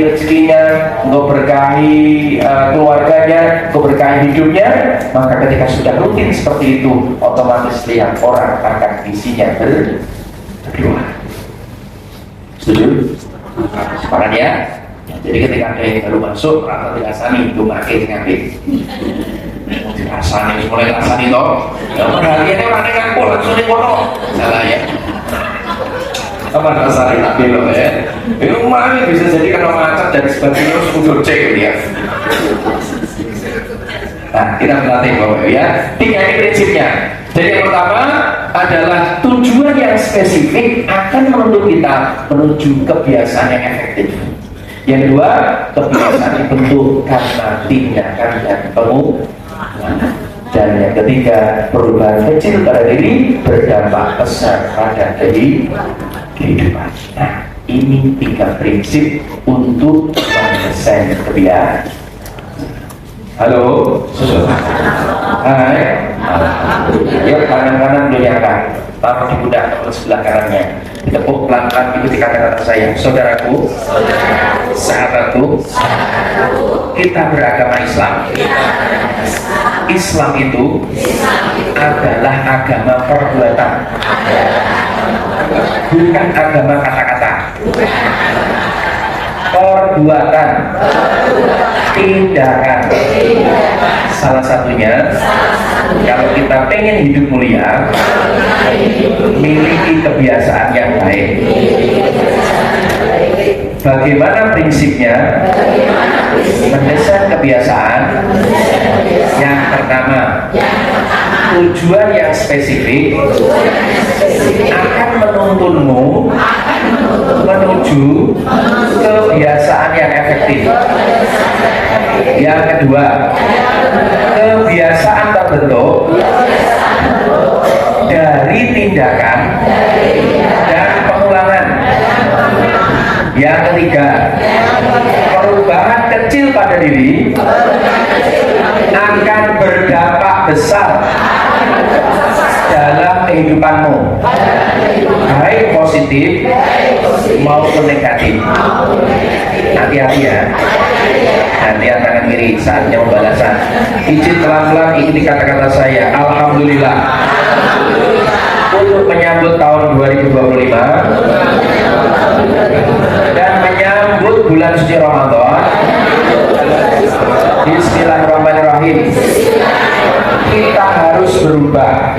rezekinya, kau berkahi keluarganya, kau berkahi hidupnya. Maka ketika sudah rutin seperti itu, otomatis lihat orang akan isinya berdua. Setuju? Sekarang ya. Jadi ketika ada yang baru masuk, rata dirasani, itu makin ngapain? Dirasani, mulai dirasani toh. Ya perhatiannya orangnya ngaku, langsung di kono. Salah ya. Apa rasanya tak belok ya? Ini umumnya bisa jadi kena macet dari sebagainya harus muncul cek dia. Nah, kita melatih Bapak ya. 3 ini prinsipnya. Jadi yang pertama adalah tujuan yang spesifik akan menuntut kita menuju kebiasaan yang efektif. Yang kedua, kebiasaan dibentuk karena tindakan dan pengulangan. Dan yang ketiga, perubahan kecil pada diri berdampak besar pada kehidupan. Nah, ini 3 prinsip untuk mendesain kebiasaan. Halo, susul. Hai. Yuk kanan-kanan dulu ya kan. Taruh di pundak sebelah kanannya. Tepuk pelan-pelan, ikuti kata-kata saya. Saudaraku, sahabatku, kita beragama Islam. Islam itu adalah agama perbuatan, bukan agama kata-kata. Perbuatan, tindakan. Salah satunya, kalau kita pengen hidup mulia, miliki kebiasaan yang baik. Bagaimana prinsipnya? Mendesain kebiasaan. Yang pertama, tujuan yang spesifik akan menuntunmu menuju kebiasaan yang efektif. Yang kedua, kebiasaan terbentuk dari tindakan dan pengulangan. Yang ketiga, perubahan kecil pada diri akan berdampak besar dalam kehidupanmu, baik positif maupun negatif. Hati-hati ya, hati-hati tangan kiri saatnya pembalasan. Izin pelan-pelan ikuti kata-kata saya. Alhamdulillah, untuk menyambut tahun 2025 dan menyambut bulan suci Ramadan, bismillahirrahmanirrahim, kita harus berubah,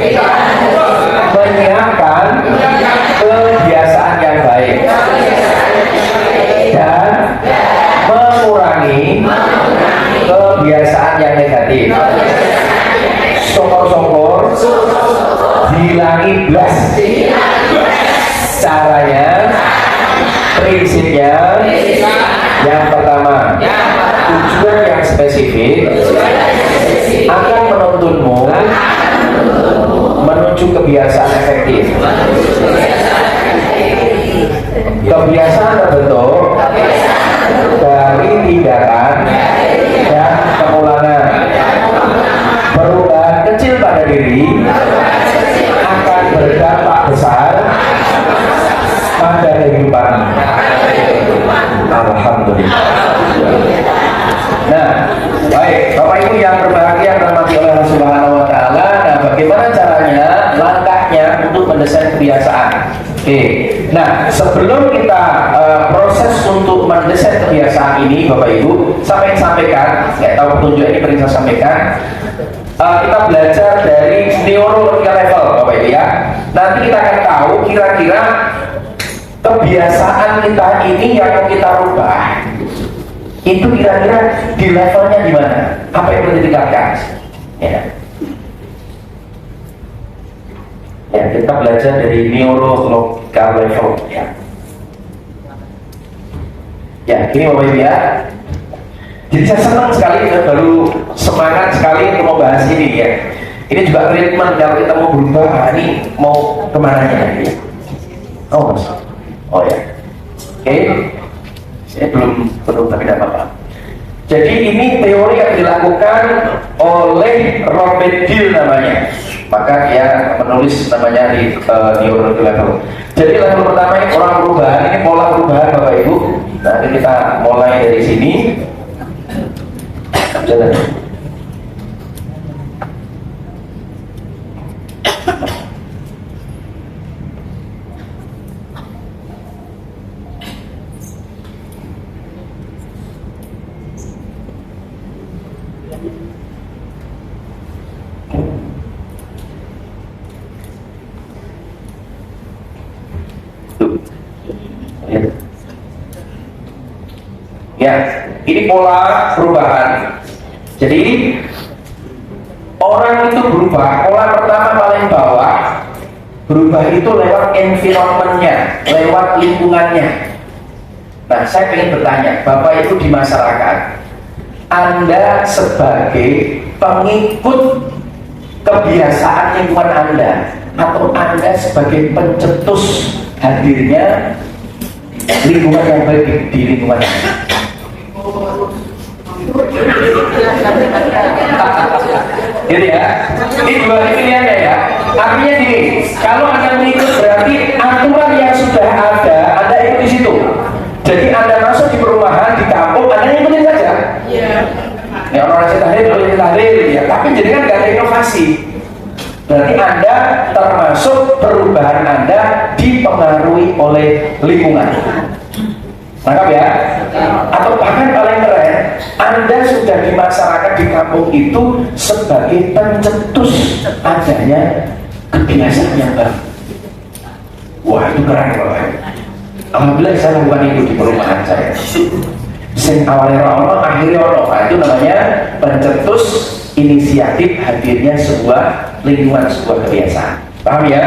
menyiapkan kebiasaan yang baik dan mengurangi kebiasaan yang negatif. Syukur-syukur hilangi blas. Caranya, prinsipnya, yang pertama, tujuan yang spesifik akan menuntunmu menuju kebiasaan efektif. Kebiasaan terbentuk dari tindakan dan pengulangan. Perubahan kecil pada diri akan berdampak besar pada kehidupan. Alhamdulillah. Nah, baik, Bapak Ibu yang berbahagia dirahmati oleh Allah Subhanahu wa taala. Nah, bagaimana caranya, langkahnya untuk mendesain kebiasaan? Oke. Nah, sebelum kita proses untuk mendesain kebiasaan ini, Bapak Ibu, saya ingin sampaikan, nggak tahu petunjuk ini pernah saya sampaikan. Kita belajar dari neurological level, Bapak Ibu ya. Nanti kita akan tahu kira-kira kebiasaan kita ini yang kita rubah itu kira-kira di levelnya di mana? Apa yang perlu ditingkatkan? Ya. Ya, kita belajar dari neurological level ya. Ya, ini Bapak Ibu ya. Jadi saya senang sekali, saya baru semangat sekali untuk membahas ini ya. Ini juga treatment kalau kita mau berubah, ini mau kemana ya? Oh, oh ya. Oke. Saya belum tapi tidak apa-apa. Jadi ini teori yang dilakukan oleh Robert Dill namanya. Maka dia menulis namanya di neurological level. Jadi level pertama ini orang perubahan, ini pola perubahan Bapak Ibu. Nanti kita mulai dari sini. Jalan. Ya, ini pola perubahan. Jadi orang itu berubah, pola pertama paling bawah berubah itu lewat environment-nya, lewat lingkungannya. Nah, saya ingin bertanya, Bapak Ibu di masyarakat, Anda sebagai pengikut kebiasaan lingkungan Anda, atau Anda sebagai pencetus hadirnya lingkungan yang baik di lingkungan Anda? Jadi ya, ini dua pilihannya ya. Artinya gini, kalau Anda mengikut berarti aturan yang sudah ada, Anda ikut di situ. Jadi Anda masuk di perumahan, di kampung, Anda ikutin saja. Iya. Ya orang nasi tahlil, ya. Tapi jadi kan nggak ada inovasi. Berarti Anda termasuk perubahan Anda dipengaruhi oleh lingkungan. Tangkap ya? Atau bahkan paling keren, Anda sudah di masyarakat di kampung itu sebagai pencetus adanya kebiasaan yang baru. Wah, itu keren Bapak. Alhamdulillah saya lakukan itu di perumahan saya. Sing awalnya ono, akhirnya ono. Nah, itu namanya pencetus inisiatif hadirnya sebuah lingkungan, sebuah kebiasaan. Paham ya?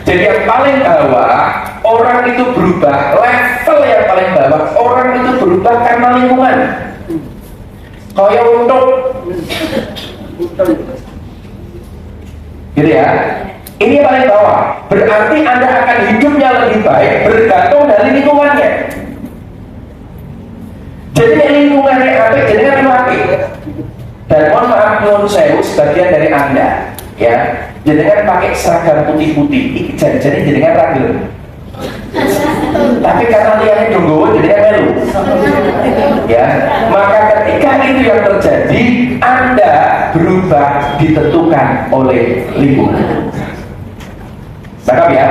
Jadi yang paling bawah orang itu berubah, level yang paling bawah orang itu berubah karena lingkungan. Kayak untuk gitu ya. Ini yang paling bawah. Berarti Anda akan hidupnya lebih baik bergantung dari lingkungannya. Jadi lingkungannya apa? Jadi kan api. Dan mohon maaf nyuwun sewu sebagian dari Anda, ya. Jadi kan pakai seragam putih-putih. Jadi kan ragil. Tapi karena lihatnya donggowo jadi kan melu. Ya, maka ketika itu yang terjadi, Anda berubah ditentukan oleh lingkungan. Cakap ya.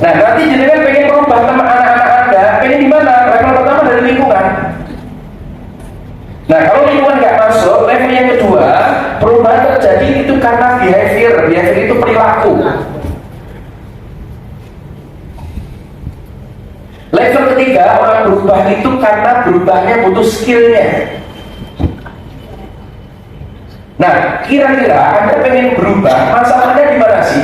Nah nanti jenengan pengen merubah teman anak-anak Anda, pengen di mana? Level pertama dari lingkungan. Nah kalau lingkungan nggak masuk, level yang kedua, perubahan terjadi itu karena behavior itu perilaku. Level ketiga, orang berubah itu karena berubahnya butuh skillnya. Nah kira-kira Anda pengen berubah, masalahnya di mana sih?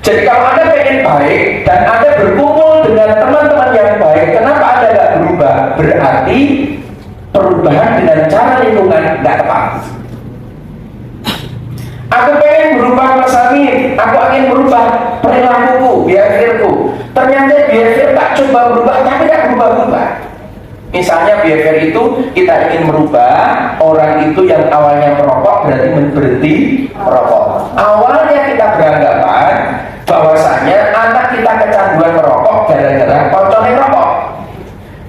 Jadi kalau Anda pengen baik dan Anda berkumpul dengan teman-teman yang baik, kenapa Anda nggak berubah? Berarti perubahan dengan cara lingkungan nggak tepat. Aku pengen berubah Mas Amin, aku ingin berubah perilakuku, behaviorku. Ternyata behavior tak coba berubah, tapi nggak berubah-berubah. Misalnya behavior itu kita ingin merubah orang itu yang awalnya merokok berarti berhenti merokok. Awalnya kita beranggapan bahwasanya anak kita kecanduan merokok gara-gara koncolnya merokok.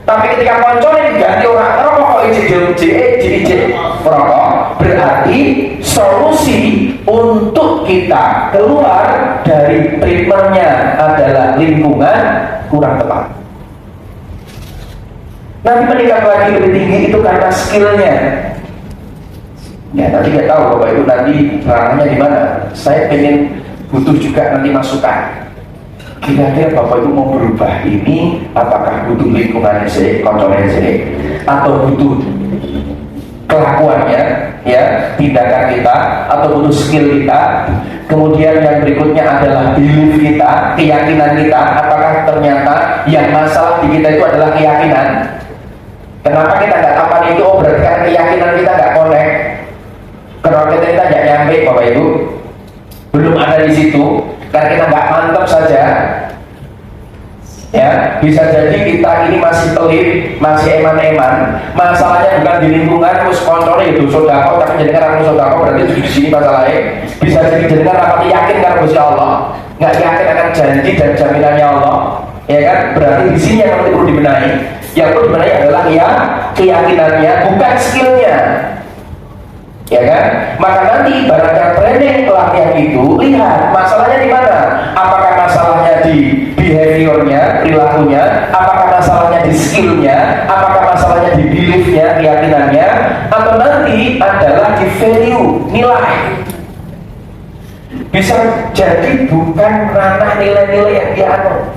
Tapi ketika koncolnya diganti orang merokok kok ijik merokok, berarti solusi untuk kita keluar dari treatmentnya adalah lingkungan kurang tepat. Nanti meningkat lagi lebih tinggi itu karena skillnya. Ya nanti nggak tahu Bapak Ibu nanti ranahnya di mana. Saya pengen butuh juga nanti masukan. Kira-kira Bapak Ibu mau berubah ini, apakah butuh lingkungannya sih, kontrolnya sih, atau butuh kelakuannya, ya, tindakan kita, atau butuh skill kita. Kemudian yang berikutnya adalah belief kita, keyakinan kita. Apakah ternyata yang masalah di kita itu adalah keyakinan? Kenapa kita nggak kapan itu? Oh berarti kan keyakinan kita nggak connect. Karena kita nggak nyampe Bapak Ibu, belum ada di situ. Karena kita nggak mantap saja. Ya, bisa jadi kita ini masih pelit, masih eman-eman. Masalahnya bukan di lingkungan, terus kontrolnya itu sodako, tapi jadi kan aku sodako berarti di sini masalahnya. Bisa jadi kan rapat yakin karena Gusti Allah, nggak yakin akan janji dan jaminannya Allah, ya kan? Berarti di sini yang perlu dibenahi. Yang perlu dibenahi adalah ya keyakinannya, bukan skillnya, ya kan? Maka nanti ibaratnya training pelatihan itu lihat masalahnya di mana. Apakah masalahnya di behaviornya, perilakunya, apakah masalahnya di skillnya, apakah masalahnya di beliefnya, keyakinannya, atau nanti adalah di value, nilai. Bisa jadi bukan ranah nilai-nilai yang dia anut.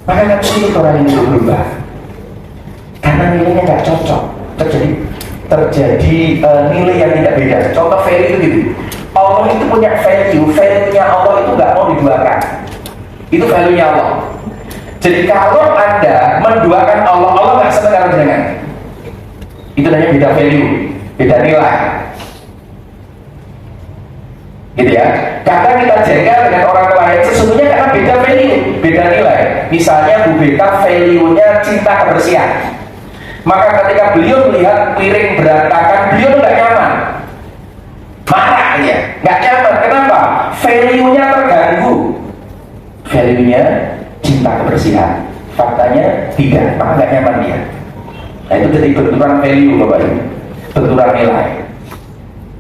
Maka kan sulit orang ini berubah karena nilainya nggak cocok. Terjadi nilai yang tidak beda. Contoh value itu gitu. Allah itu punya value-nya Allah itu nggak mau diduakan. Itu value-nya Allah. Jadi kalau Anda menduakan Allah, Allah nggak senang kalau jangan. Itu namanya beda value, beda nilai. Gitu ya. Kadang kita jengkel dengan orang lain sesungguhnya karena beda value, beda nilai. Misalnya Bu Beta value-nya cinta kebersihan. Maka ketika beliau melihat piring berantakan, beliau nggak nyaman, marah ya, nggak nyaman. Kenapa? Value-nya terganggu cinta kebersihan. Faktanya tidak, maka nggak nyaman dia. Nah itu jadi benturan value Bapak Ibu, benturan nilai.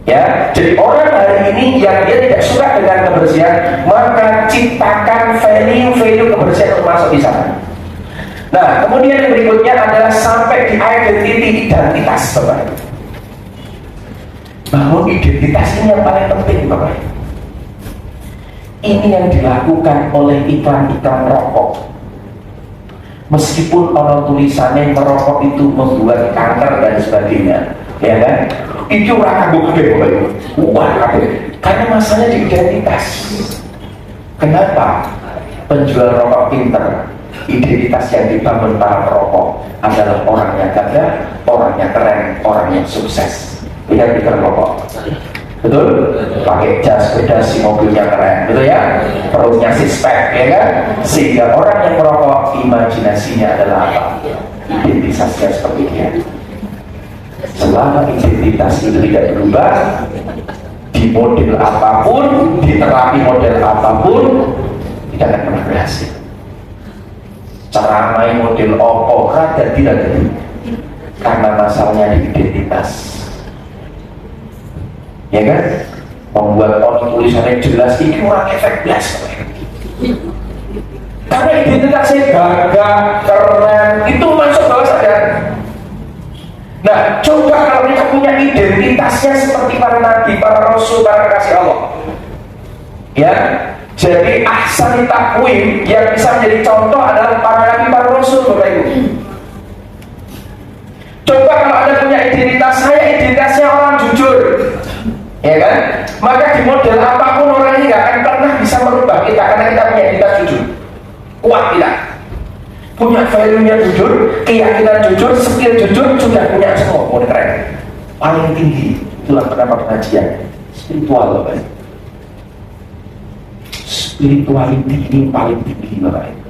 Ya, jadi orang hari ini yang dia tidak suka dengan kebersihan, maka ciptakan value kebersihan untuk masuk di sana. Nah, kemudian yang berikutnya adalah sampai di identitas Bapak Ibu. Bahwa identitas ini yang paling penting Bapak Ibu. Ini yang dilakukan oleh iklan-iklan rokok. Meskipun orang tulisannya merokok itu membuat kanker dan sebagainya, ya kan? Itu orang kabur Bapak Ibu. Wah, karena masalahnya di identitas. Kenapa? Penjual rokok pinter. Identitas yang dibangun para perokok adalah orangnya gagah, orangnya keren, orangnya sukses. Lihat di rokok, betul? Pakai jas berdasi, mobilnya keren, betul ya? Perutnya sispek, ya kan? Sehingga orang yang merokok imajinasinya adalah apa? Identitasnya seperti dia. Selama identitas itu tidak berubah, di model apapun, di terapi model apapun, tidak akan pernah berhasil. Cara main model opo rada tidak ada, karena masalahnya di identitas, ya kan? Membuat orang tulisannya jelas, ini orang efek belas, karena identitasnya gagah, keren, itu masuk bawah sadar. Nah, coba kalau kita punya identitasnya seperti para nabi, para rasul, para kekasih Allah, ya. Jadi ahsan takwim yang bisa menjadi contoh adalah para nabi, para rasul Bapak Ibu. Coba kalau Anda punya identitas, saya identitasnya orang jujur, ya kan? Maka di model apapun orang ini gak akan pernah bisa merubah kita, karena kita punya identitas jujur. Kuat tidak? Punya value-nya jujur, keyakinan jujur, skill jujur, sudah punya semua, mau keren. Paling tinggi, itulah kenapa pengajian spiritual Bapak Ibu. Spirituality ini paling tinggi Bapak Ibu.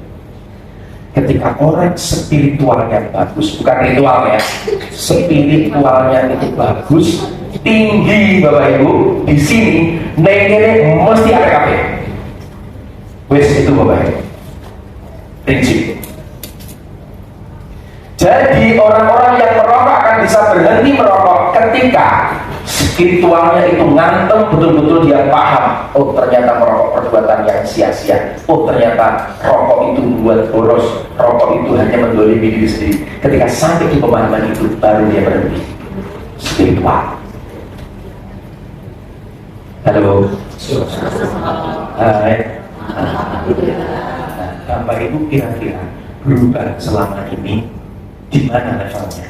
Ketika orang spiritualnya bagus, bukan ritual ya, spiritualnya itu bagus, tinggi Bapak Ibu, di sini nengene mesti ada kafe. Wes itu Bapak Ibu, prinsip. Jadi orang-orang yang merokok akan bisa berhenti merokok ketika spiritualnya itu ngantem, betul-betul dia paham, oh ternyata merokok perbuatan yang sia-sia, oh ternyata rokok itu membuat boros, rokok itu hanya mendolimi diri sendiri. Ketika sampai di pemahaman itu, baru dia berhenti. Spiritual. Halo. Hai. Nah, Bapak Ibu kira-kira berubah selama ini di mana levelnya?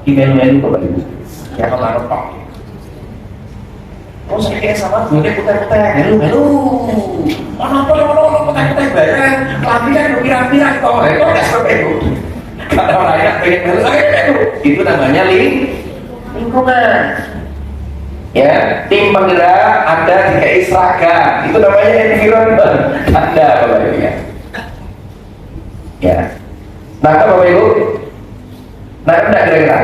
Email Bapak Ibu yang kemarin Pak, oh saya kayak sama gue putar-putar, halo mana putar-putar bareng, lagi kan pirang-pirang kok, itu nggak seperti itu. Kata orang yang pengen itu namanya lingkungan. Ya, tim penggerak ada di KI seragam, itu namanya environment. Ada Bapak Ibu ya. Ya, nah Bapak Ibu. Nah, enggak kira-kira,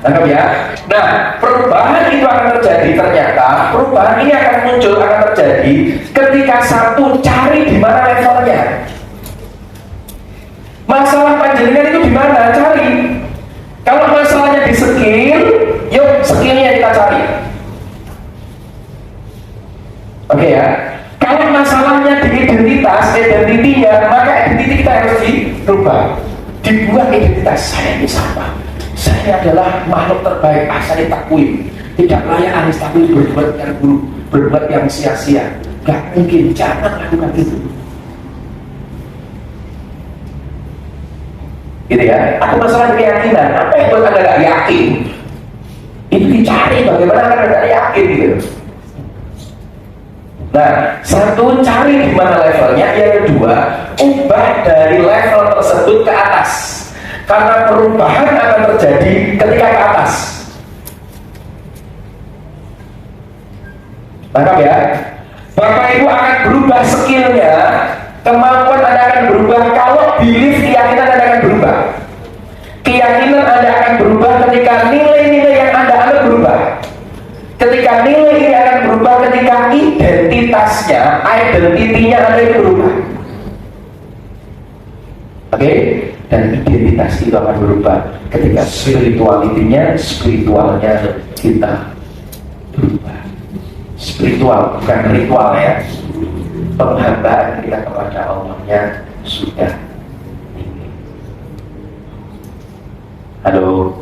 nangkap ya. Nah, perubahan itu akan terjadi, ternyata perubahan ini akan muncul, akan terjadi ketika satu cari di mana levelnya. Masalah panjenengan itu di mana? Cari. Kalau masalahnya di skill, yuk skillnya kita cari. Oke ya. Kalau masalahnya di identitinya, maka identiti kita harus dirubah. Dibuat identitas, saya ini siapa? Saya adalah makhluk terbaik, ahsan takwim. Tidak layak ahsan takwim berbuat yang buruk, berbuat yang sia-sia. Gak mungkin, jangan lakukan itu. Gitu ya. Atau masalah keyakinan, apa yang buat Anda gak yakin? Itu dicari bagaimana Anda gak yakin gitu. Nah, satu cari di mana levelnya, yang kedua ubah dari level tersebut ke atas. Karena perubahan akan terjadi ketika ke atas. Tangkap ya. Bapak Ibu akan berubah skillnya, kemampuan Anda akan berubah kalau belief, keyakinan Anda akan berubah. Keyakinan Anda akan berubah ketika nilai-nilai yang Anda anggap berubah. Ketika nilai ini akan berubah ketika identitasnya atasnya, identitinya ada yang berubah. Oke? Dan identitas itu akan berubah ketika spiritualnya kita berubah. Spiritual, bukan ritual ya. Penghambaan kita kepada Allahnya sudah tinggi. Halo.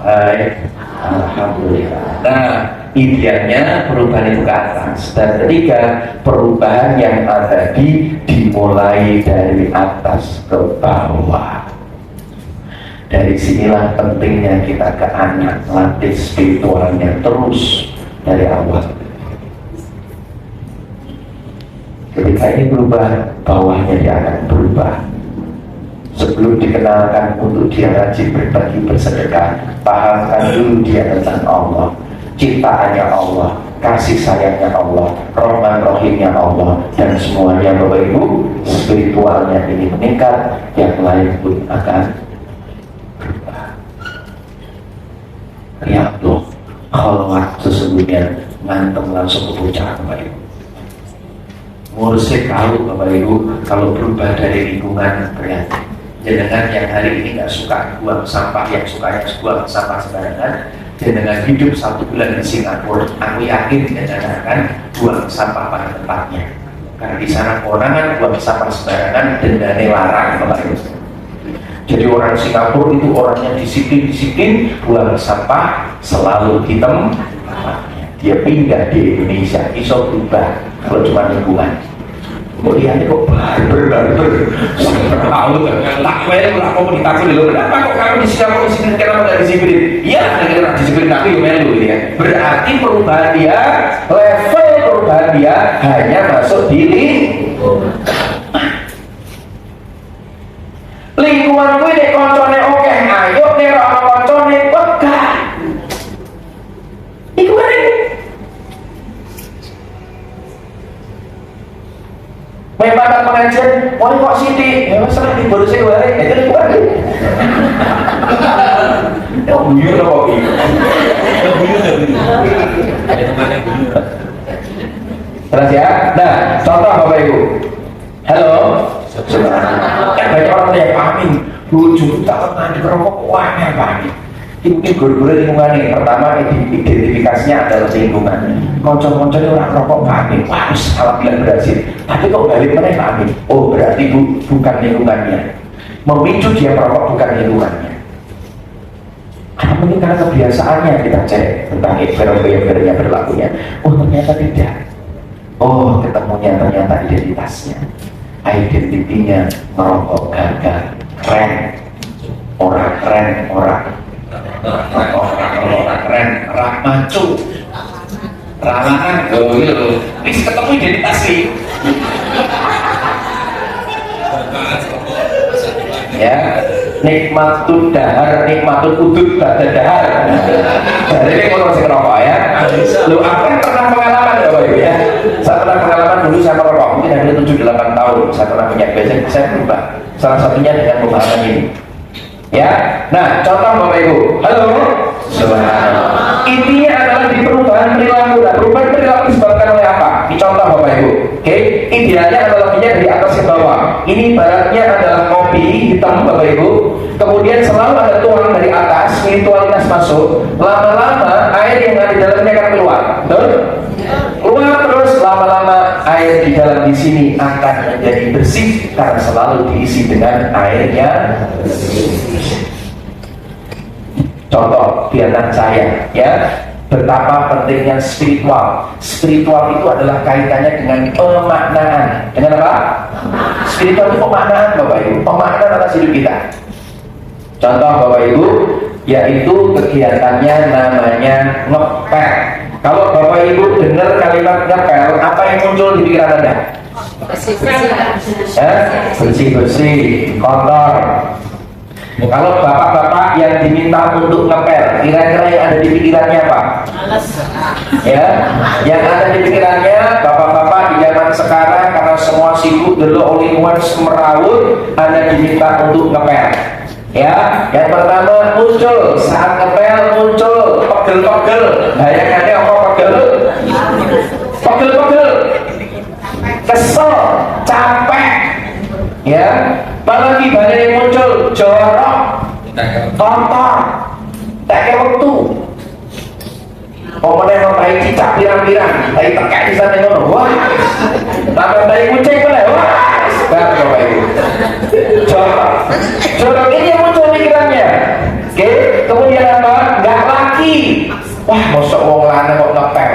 Hai. Alhamdulillah. Nah, idealnya perubahan itu ke atas. Dan ketiga, perubahan yang ada dimulai dari atas ke bawah. Dari sinilah pentingnya kita ke anak, latih spiritualnya terus dari awal. Ketika ini berubah, bawahnya dia akan berubah. Sebelum dikenalkan untuk dia rajin berbagi bersedekah, pahamkan dulu dia tentang Allah, ciptaannya Allah, kasih sayangnya Allah, Rahman Rahimnya Allah, dan semuanya Bapak Ibu, spiritualnya ini meningkat, yang lain pun akan berubah. Lihat loh, khalwat sesungguhnya ngantem langsung ke bocah Bapak Ibu. Ngurusin tahu Bapak Ibu, kalau berubah dari lingkungan berarti jenengan yang hari ini nggak suka buang sampah, yang sukanya buang sampah sembarangan, jenengan hidup 1 bulan di Singapura, aku yakin jenengan akan buang sampah pada tempatnya. Karena di sana orang kan buang sampah sembarangan, dendanya larang Bapak Ibu. Jadi orang Singapura itu orangnya disiplin, buang sampah selalu di tempatnya. Dia pindah di Indonesia, iso berubah kalau cuma lingkungan. Kemudian kok barber tahu tak melu lah komunitas dulu. Kenapa kok kamu di Singapura disiplin, kenapa nggak disiplin? Iya, dengan disiplin tapi melu ya. Berarti perubahan dia, level perubahan dia hanya masuk di lingkungan gue nek koncone oke, ayo nek ora koncone wegah. Iku ini memang pengajian, mau kok Siti, ya masalah di bodoh saya kemarin, itu di kuat. Ya buyur kok ini. Terus ya, nah contoh Bapak Ibu. Halo, banyak orang yang panik, bujuk tak pernah dikerokok, wah yang panik. Ini mungkin guru-guru lingkungan ini. Pertama identifikasinya adalah lingkungan. Konco-konco ini orang rokok panik, wah alhamdulillah berhasil. Tapi kok balik mana panik? Oh berarti bukan lingkungannya. Memicu dia merokok bukan lingkungannya. Karena mungkin karena kebiasaannya kita cek tentang behaviornya berlakunya. Oh ternyata tidak. Oh ketemunya ternyata identitasnya. Identitinya merokok gagal, keren, orang keren, orang keren, maco, ralangan, gitu. Ini ketemu identitas nih. Ya, nikmatul dahar, nikmatul udud, pada dahar. Jadi ini kalau masih ngerokok ya. Lu aku pernah pengalaman Bapak Ibu ya. Saya pernah pengalaman dulu saya merokok, mungkin ada 7-8 tahun. Saya pernah punya biasa, saya berubah. Salah satunya dengan pemahaman ini. Ya, nah contoh Bapak Ibu. Halo, subhanallah. Intinya adalah di perubahan perilaku. Nah, perubahan perilaku disebabkan oleh apa? Dicontoh Bapak Ibu. Oke, idealnya adalah dari atas ke bawah. Ini baratnya adalah kopi hitam Bapak Ibu. Kemudian selalu ada tuang dari atas, spiritualitas masuk. Lama-lama air yang ada di dalamnya akan keluar. Betul? Keluar terus, lama-lama air di dalam di sini akan menjadi bersih karena selalu diisi dengan airnya. Contoh di anak saya ya, betapa pentingnya spiritual. Spiritual itu adalah kaitannya dengan pemaknaan. Dengan apa? Spiritual itu pemaknaan Bapak Ibu, pemaknaan atas hidup kita. Contoh Bapak Ibu, yaitu kegiatannya namanya ngepel. Kalau Bapak Ibu dengar kalimat ngepel, apa yang muncul di pikiran Anda? Bersih-bersih, kotor. Kalau bapak-bapak yang diminta untuk ngepel, kira-kira yang ada di pikirannya apa? Ya, yang ada di pikirannya bapak-bapak di zaman sekarang karena semua sibuk dulu all-in-one semerawut, Anda diminta untuk ngepel. Ya, yang pertama muncul saat ngepel muncul pegel-pegel. Bayangannya apa pegel? pegel-pegel, kesel, capek, ya, apalagi badai muncul, jorok, kotor, tak kayak waktu. Pokoknya mau bayi cicak pirang-pirang, bayi tekak di sana ngono, wah, tambah bayi kucing boleh, wah, sebab bapak ibu. Jorok ini yang muncul pikirannya. Oke, kemudian apa? Nggak laki. Wah, mosok wong lanang kok ngepel.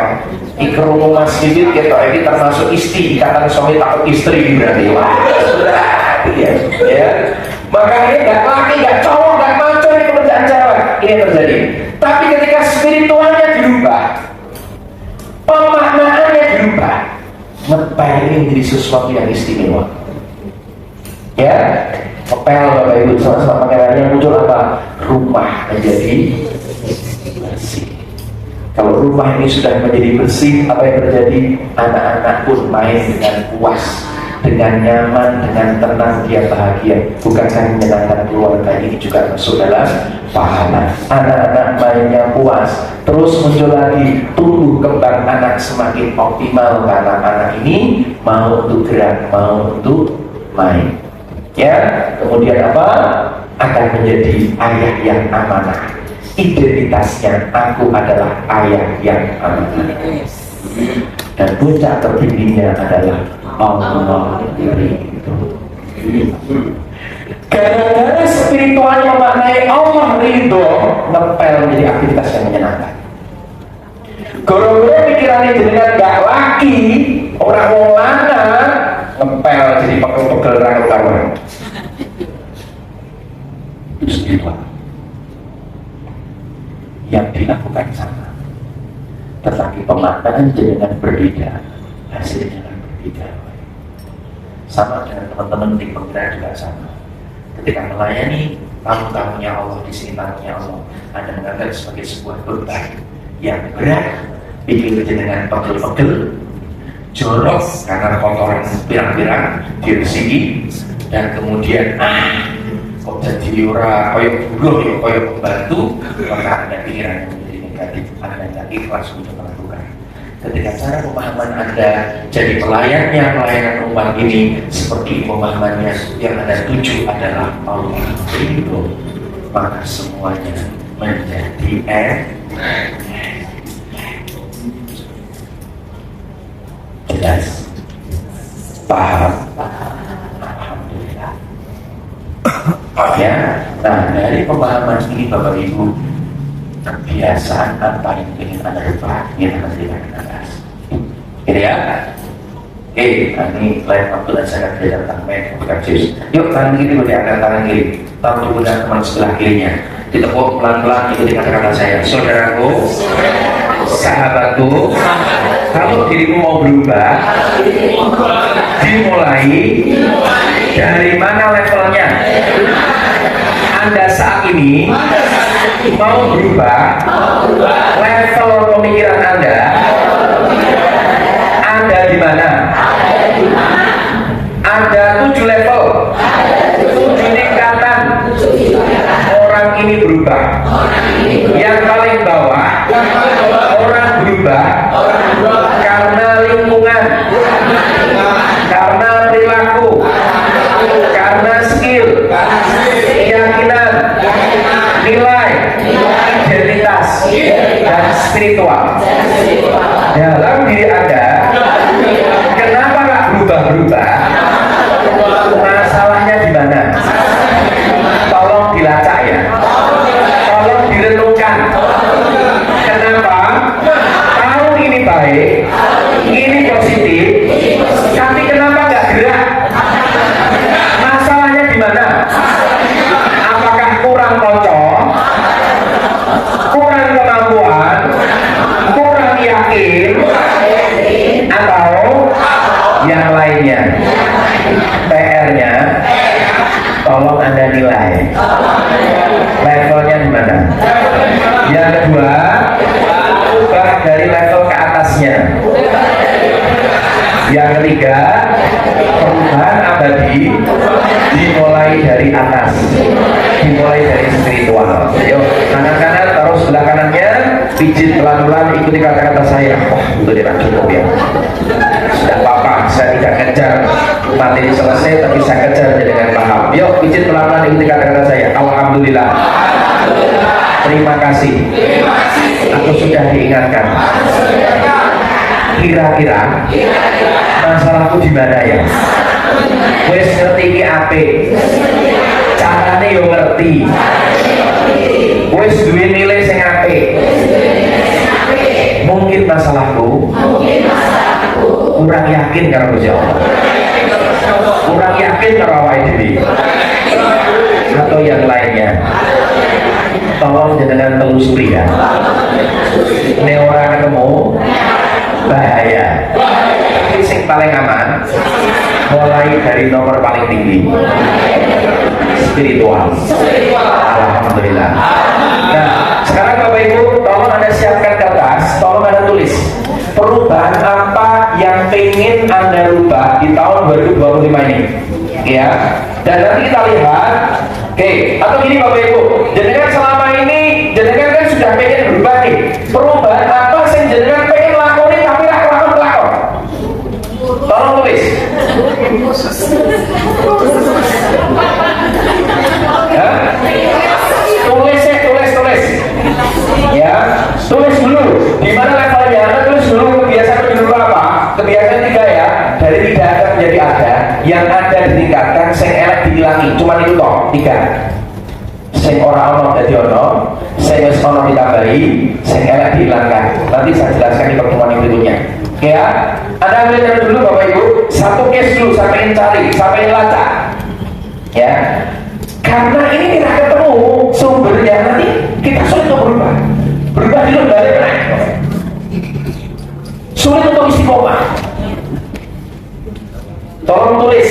Ikrungu mas bibit gitu, ini termasuk istri, ikatan suami takut istri berarti. Wah, sudah, ya. Makanya nggak laki, nggak cowok, nggak maco ini pekerjaan cewek. Ini yang terjadi. Tapi ketika spiritualnya dirubah, pemaknaannya dirubah, ngepel ini menjadi sesuatu yang istimewa. Ya, ngepel Bapak Ibu sama-sama pangerannya muncul apa? Rumah menjadi bersih. Kalau rumah ini sudah menjadi bersih, apa yang terjadi? Anak-anak pun main dengan puas, dengan nyaman, dengan tenang, dia bahagia. Bukankah menyenangkan keluarga ini juga masuk dalam pahala? Anak-anak mainnya puas, terus muncul lagi, tumbuh kembang anak semakin optimal karena anak ini mau untuk gerak, mau untuk main. Ya, kemudian apa? Akan menjadi ayah yang amanah. Identitasnya, aku adalah ayah yang amanah. Dan puncak tertingginya adalah Allah ridho. Gara-gara spiritualnya memaknai Allah ridho, ngepel menjadi aktivitas yang menyenangkan. Gara-gara pikirannya jenengan gak laki, orang wong lanang, ngepel jadi pegel-pegel rangkul-rangkul. Itu spiritual yang dilakukan sama, tetapi pemaknaan jenengan berbeda, hasilnya berbeda. Sama dengan teman-teman di penggerak juga sama. Ketika melayani tamu-tamunya Allah di sini, tamunya Allah, Anda menganggap sebagai sebuah beban yang berat, bikin jenengan pegel-pegel, jorok karena kotoran pirang-pirang diresihi, dan kemudian kok jadi ora koyok buruh ya koyok pembantu, maka Anda pikiran yang menjadi negatif, Anda tidak ikhlas untuk melakukan. Ketika cara pemahaman Anda jadi pelayanan rumah ini seperti pemahamannya yang Anda tuju adalah Allah ridho, maka semuanya menjadi jelas, paham, alhamdulillah. Ya, nah dari pemahaman ini Bapak Ibu, kebiasaan apa yang ingin Anda ubah, yang Anda tidak atas. Ini ya. Oke, ini lain waktu dan saya akan belajar tentang meditatif. Yuk, tangan kiri boleh angkat tangan kiri. Tahu kemudian teman sebelah kirinya. Ditepuk pelan-pelan ikuti kata-kata saya. Saudaraku, sahabatku, kalau dirimu mau berubah, dimulai dari mana levelnya? Anda saat ini mau berubah, level pemikiran Anda di mana? Ada 7 level, 7 tingkatan orang ini berubah. Yang paling bawah, orang berubah karena lingkungan, karena perilaku, karena skill, keyakinan, nilai, identitas, dan spiritual. Dalam diri Anda, kenapa nggak berubah-berubah? Masalahnya di mana? Tolong dilacak ya. Tolong direnungkan. Kenapa? Tahu ini baik, ini positif, tapi kenapa nggak gerak? Masalahnya di mana? Apakah kurang cocok, kurang kemampuan, kurang yakin, atau yang lainnya? PR-nya, tolong Anda nilai levelnya di mana. Yang kedua, ubah dari level ke atasnya. Yang ketiga, perubahan abadi dimulai dari atas, dimulai dari spiritual. Yuk, kanan-kanan taruh sebelah kanannya, pijit pelan-pelan ikuti mengikuti kata-kata saya, wah itu tidak cukup ya, tidak apa-apa, saya tidak kejar materi selesai, tapi saya kejar dengan paham. Yuk izin pelan-pelan ikuti kata-kata saya. Alhamdulillah, terima kasih, aku sudah diingatkan. Kira-kira masalahku di mana ya? Wes ngerti ki ape, carane yo ngerti, wes duwe nilai sing apik. Mungkin masalahku kurang yakin karo Gusti Allah, kurang yakin karo awake dhewe, atau yang lainnya. Tolong jangan telusuri ya, ini orang ketemu bahaya. Tapi yang paling aman mulai dari nomor paling tinggi, spiritual. Alhamdulillah. Nah sekarang Bapak Ibu, tolong Anda siapkan kertas, tolong Anda tulis perubahan apa yang pengen Anda rubah di tahun 2025 ini ya. Dan nanti kita lihat, oke, atau gini Bapak Ibu, jenengan selama ini jenengan kan sudah pengen berubah nih, perubahan apa yang jenengan pengen lakoni tapi lakon. Tolong tulis ya. Tulis ya, tulis dulu di mana levelnya. Anda tulis dulu kebiasaan dulu apa, kebiasaan 3 ya, dari tidak ada menjadi ada, yang ada ditingkatkan, sing elek dihilangi, cuma itu toh 3. Sing ora ono dadi ono, sing wis ono ditambahi, sing elek dihilangkan. Nanti saya jelaskan di pertemuan yang berikutnya ya. Anda ambil dulu Bapak Ibu, satu case dulu, saya pengen cari, saya pengen lacak ya, karena ini tidak ketemu sumbernya, nanti kita sulit untuk berubah di balik naik, sulit untuk istiqomah. Tolong tulis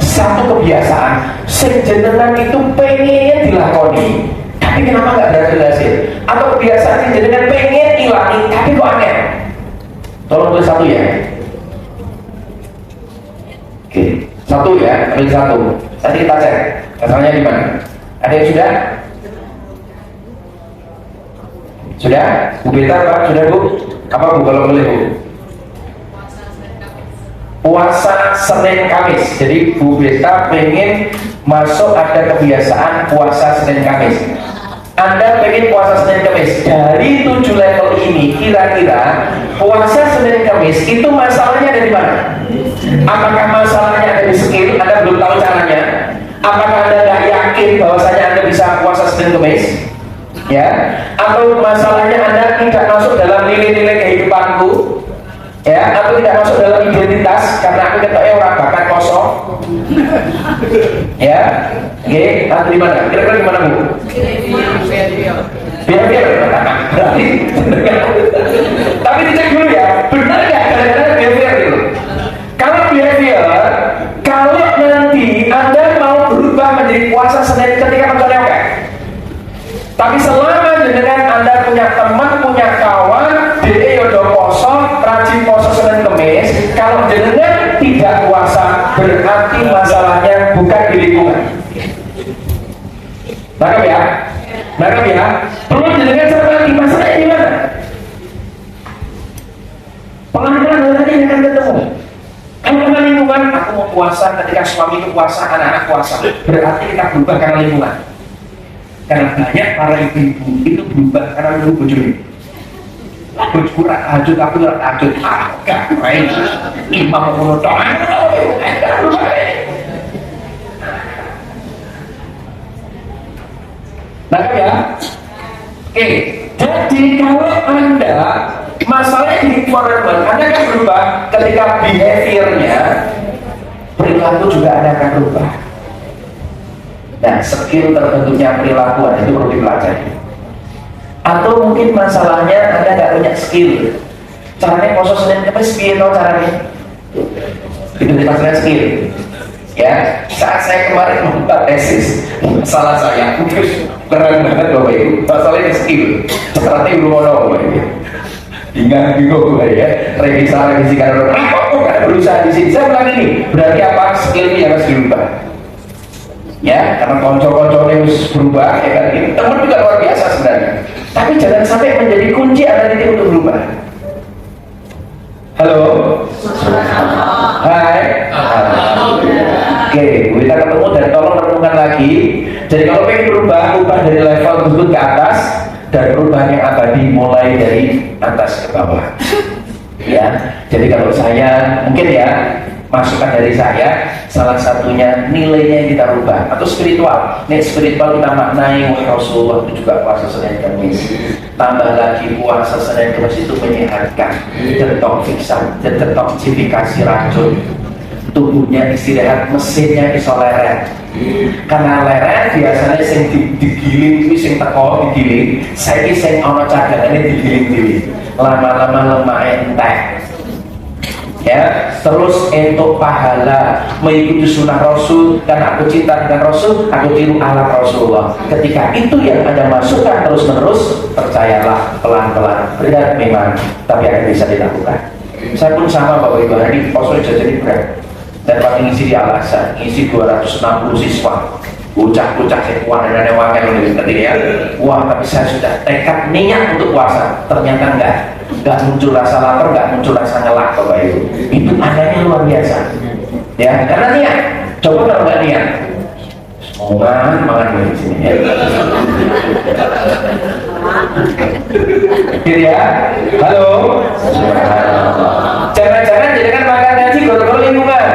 satu kebiasaan sejenengan itu pengen dilakoni tapi kenapa nggak berhasil, atau kebiasaan sejenengan pengen hilangi tapi kok aneh. Tolong tulis satu ya. Oke, satu ya, ambil satu. Nanti kita cek asalnya di mana. Ada yang sudah? Sudah? Bu Beta Pak? Sudah Bu? Apa Bu kalau boleh Bu? Puasa Senin Kamis. Jadi Bu Beta pengen masuk ada kebiasaan puasa Senin Kamis. Anda pengen puasa Senin Kamis. Dari 7 level ini, kira-kira puasa Senin Kamis itu masalahnya ada di mana? Apakah masalahnya ada di skill? Anda belum tahu caranya. Apakah Anda nggak yakin bahwasanya Anda bisa puasa Senin Kamis? Ya, atau masalahnya Anda tidak masuk dalam nilai-nilai kehidupanku? Ya, atau tidak masuk dalam identitas karena aku ketoknya orang bakat kosong. Ya, oke, atau di mana? Kira-kira di mana Bu? Biar berarti. Tapi dicek dulu ya, benar nggak kadang-kadang behavior itu? Kalau behavior, kalau nanti Anda mau berubah menjadi puasa Senin ketika mencolok oke. Tapi selama dengan Anda punya teman, punya kawan, dia yodo poso, rajin poso Senin Kemis, kalau jenengan tidak puasa, berarti masalahnya bukan di lingkungan. Nangkep ya? Perlu jenengan cermati masalahnya di mana? Pelan-pelan nanti akan ketemu. Kalau karena lingkungan, aku mau puasa ketika suamiku puasa, anak-anak puasa, berarti kita berubah karena lingkungan. Karena banyak para ibu-ibu itu berubah karena menurut bojone. Bojoku rak hajut, aku rak hajut. Gak main. Imam ngono tok. Nah ya. Oke, jadi kalau Anda masalahnya di environment, Anda akan berubah ketika behaviornya, perilaku juga Anda akan berubah. Nah, skill terbentuknya perilaku itu perlu dipelajari. Atau mungkin masalahnya Anda nggak punya skill. Caranya poso Senin Kamis piye to caranya? Itu dipelajari skill. Ya, saat saya kemarin membuat tesis, masalah saya, keren banget Bapak Ibu. Masalahnya skill. Strategi belum mau Bapak Ibu. Bingung ya. Revisi karena aku nggak berusaha di sini. Saya bilang ini, berarti apa? Skillnya harus diubah. Ya, karena konco-konconya harus berubah, ya kan? Teman juga luar biasa sebenarnya. Tapi jangan sampai menjadi kunci Anda nanti untuk berubah. Jadi kalau pengen berubah, ubah dari level tersebut ke atas, dan perubahan yang abadi mulai dari atas ke bawah. Ya, jadi kalau saya mungkin ya masukan dari saya, salah satunya nilainya yang kita rubah atau spiritual. Nih spiritual kita maknai Rasulullah itu juga puasa Senin Kamis. Tambah lagi puasa Senin Kamis itu menyehatkan, detoksifikasi racun. Tubuhnya istirahat, mesinnya iso leret. Karena leret biasanya sing digiling itu sing teko digiling, saiki sing ana cagangane digiling-giling. Lama-lama lemak entek. Ya, terus untuk pahala mengikuti sunnah Rasul, dan aku cinta dengan Rasul, aku tiru ala Rasulullah. Ketika itu yang Anda masukkan terus menerus, percayalah pelan-pelan berat memang, tapi akan bisa dilakukan. Saya pun sama Bapak Ibu, hari poso jadi berat, dan paling ngisi di alasan, ngisi 260 siswa, bocah-bocah sekuan dan wangen lebih penting ya. Wah, tapi saya sudah tekad niat untuk puasa, ternyata enggak muncul rasa lapar, enggak muncul rasa ngelak Bapak Ibu. Itu adanya luar biasa. Ya, karena niat. Coba kalau enggak niat, makan di sini ya. Gitu ya. Halo. Jangan-jangan jadi kan makan ngaji goro-goro lingkungan.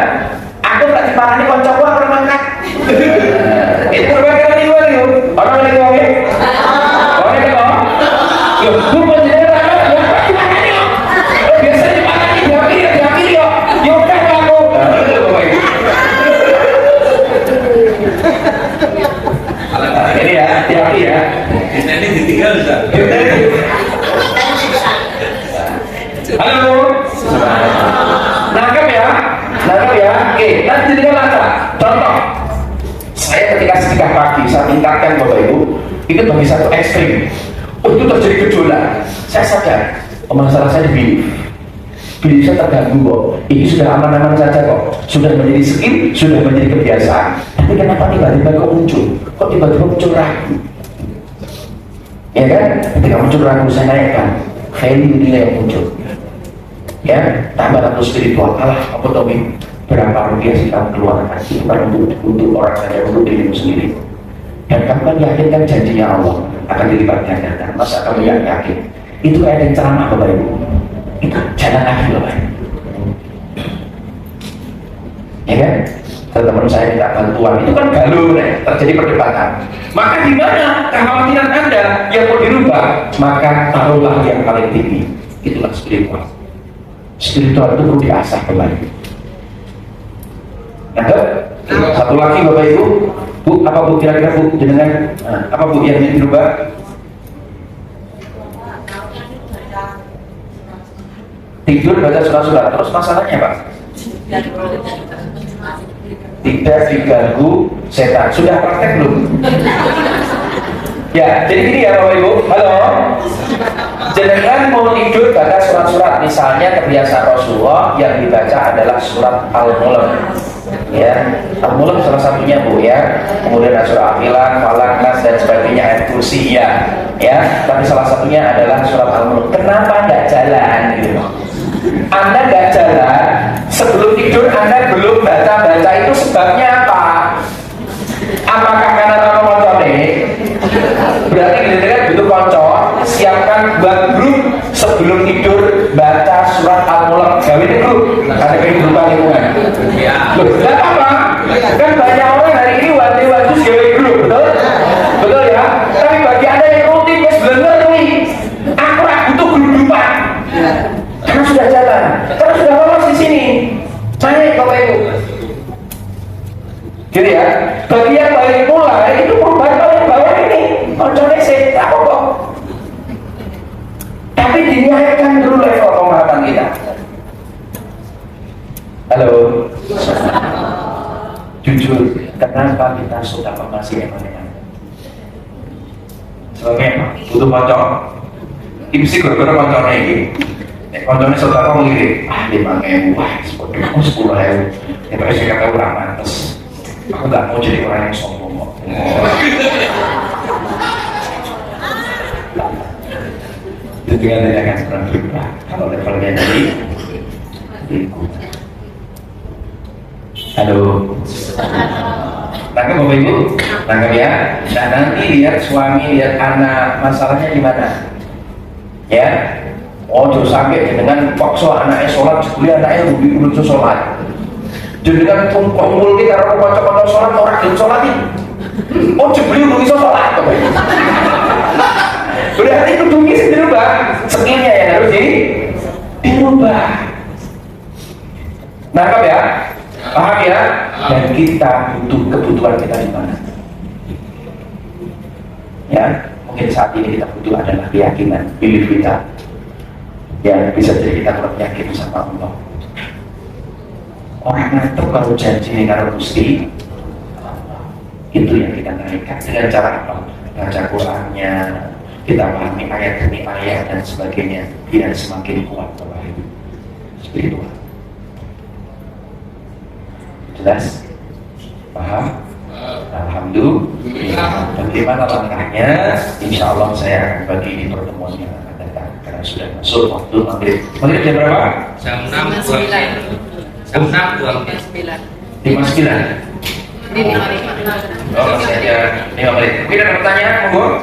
Aku tak diparani koncoku aku makan. Itu berbagai lingkungan itu. Orang lingkungan ini. Orang itu. Yo, bukan jadi ini ya, hati-hati ya.
Ini ditinggal bisa.
Halo. Nangkep ya, Oke, nanti ditinggal langkah. Contoh, saya ketika sedekah pagi, saya tingkatkan Bapak Ibu, itu bagi satu ekstrim. Itu terjadi gejolak. Saya sadar, masalah saya di belief saya terganggu kok. Ini sudah aman-aman saja kok. Sudah menjadi skill, sudah menjadi kebiasaan. Tapi kenapa tiba-tiba kok muncul? Kok tiba-tiba muncul ragu? Ya kan? Ketika muncul ragu saya naikkan value nilai yang muncul. Ya, tambah atau spiritual. Alah, apa Tommy? Berapa rupiah sih kamu keluarkan? Itu kan untuk orang saja, untuk dirimu sendiri. Dan kamu kan yakin kan janjinya Allah akan dilipat gandakan. Masa kamu yang yakin? Itu kayak yang ceramah Bapak Ibu. Itu jalan lagi Bapak Ibu. Ya kan? Teman saya minta bantuan, itu kan galuh, terjadi perdebatan. Maka di mana kekhawatiran Anda yang mau dirubah, maka taruhlah yang paling tinggi. Itulah spiritual. Spiritual itu perlu diasah kembali. Ada satu lagi Bapak Ibu, Bu, apa Bu kira-kira Bu jenengan apa Bu yang ingin dirubah? Tidur baca surat-surat, terus masalahnya Pak? Tidak diganggu setan. Sudah praktek belum? Ya, jadi gini ya Bapak Ibu. Halo. Jenengan mau tidur baca surat-surat, misalnya kebiasaan Rasulullah yang dibaca adalah surat Al-Mulk. Ya, Al-Mulk salah satunya Bu ya. Kemudian surah Al-Falaq, Falaq, Nas dan sebagainya, ayat kursi ya. Ya, tapi salah satunya adalah surat Al-Mulk. Kenapa nggak jalan gitu? Anda nggak jalan sebelum tidur, Anda belum baca itu sebabnya apa? Apakah karena kamu koncone? Berarti kira-kira butuh konco. Siapkan buat grup sebelum tidur baca surat Al-Mulk. Gawe ini grup, ada kehidupan lingkungan. Loh, tidak apa? Kan banyak orang hari ini wajib gawe grup, betul? Betul ya? Tapi bagi Anda yang rutin, ya sebenarnya nih, aku butuh grup-grupan. Karena sudah jalan, karena sudah lolos di sini. Naik Bapak Ibu. Gitu ya. Bagi yang paling mulai itu perubahan paling bawah ini. Konconnya saya apa kok? Tapi diniatkan dulu level pemahaman kita. Halo. Jujur, kenapa kita suka masih emang-emang? Sebabnya apa? Butuh kocok. Ini sih gara-gara konconnya ini. Konconnya saudara mengirim, 5.000, wah 10.000. Ya tapi saya kata ulang mantes. Aku nggak mau jadi orang yang sombong kok. Itu juga tidak akan pernah berubah kalau levelnya jadi ikut. Halo. Tangkap Bapak Ibu? Nangkep ya? Nah nanti lihat suami, lihat anak, masalahnya di mana? Ya, ojo sampai dengan paksa anaknya sholat, kuliah anaknya belum sholat. Dengan kumpul kita kalau kocok sholat orang belum sholat ini. Ojo belum bisa sholat. Berarti kudungnya sih dirubah, skillnya yang harus dirubah. Nangkep ya? Paham ya? Dan kita butuh kebutuhan kita di mana? Ya, mungkin saat ini kita butuh adalah keyakinan, belief kita. Ya, bisa jadi kita kurang yakin sama Allah. Orang ngantuk kalau janji ini kalau mesti itu yang kita naikkan dengan cara apa? Baca Qurannya, kita pahami ayat demi ayat dan sebagainya, biar semakin kuat Bapak Ibu. Seperti itu. Jelas? Paham? Alhamdulillah. Bagaimana langkahnya? Insya Allah saya akan bagi di pertemuan yang akan datang karena sudah masuk waktu maghrib. Maghrib jam berapa?
Jam 6 kurang. Jam 6 kurang.
5:09. Oh, masih ada 5 menit. Mungkin ada pertanyaan, monggo.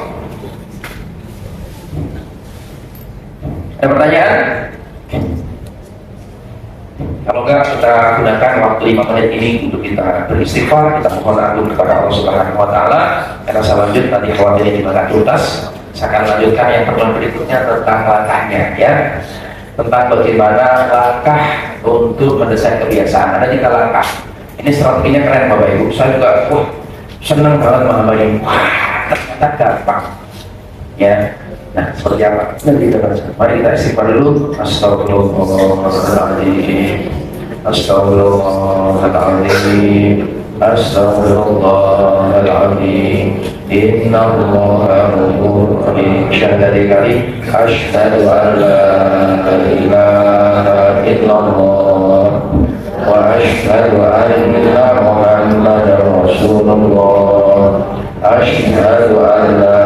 Ada pertanyaan? Kalau enggak, kita gunakan waktu 5 menit ini untuk kita beristighfar, kita mohon agung kepada Allah Subhanahu wa Ta'ala. Karena saya lanjut nanti khawatir ini makan tuntas. Saya akan lanjutkan yang pertemuan berikutnya tentang langkahnya, ya. Tentang bagaimana langkah untuk mendesain kebiasaan. Ada 3 langkah. Ini strateginya keren Bapak Ibu. Saya juga senang banget mengambil ini. Ternyata gampang. Ya. Nah, seperti apa? Nanti kita baca. Mari kita istighfar dulu. Astagfirullahaladzim. Astagfirullahaladzim. Astagfirullahaladzim. Innallaha ghafurur rahim. Syahadati kali. Asyhadu an la ilaha illallah wa asyhadu anna Muhammadar Rasulullah. Asyhadu an la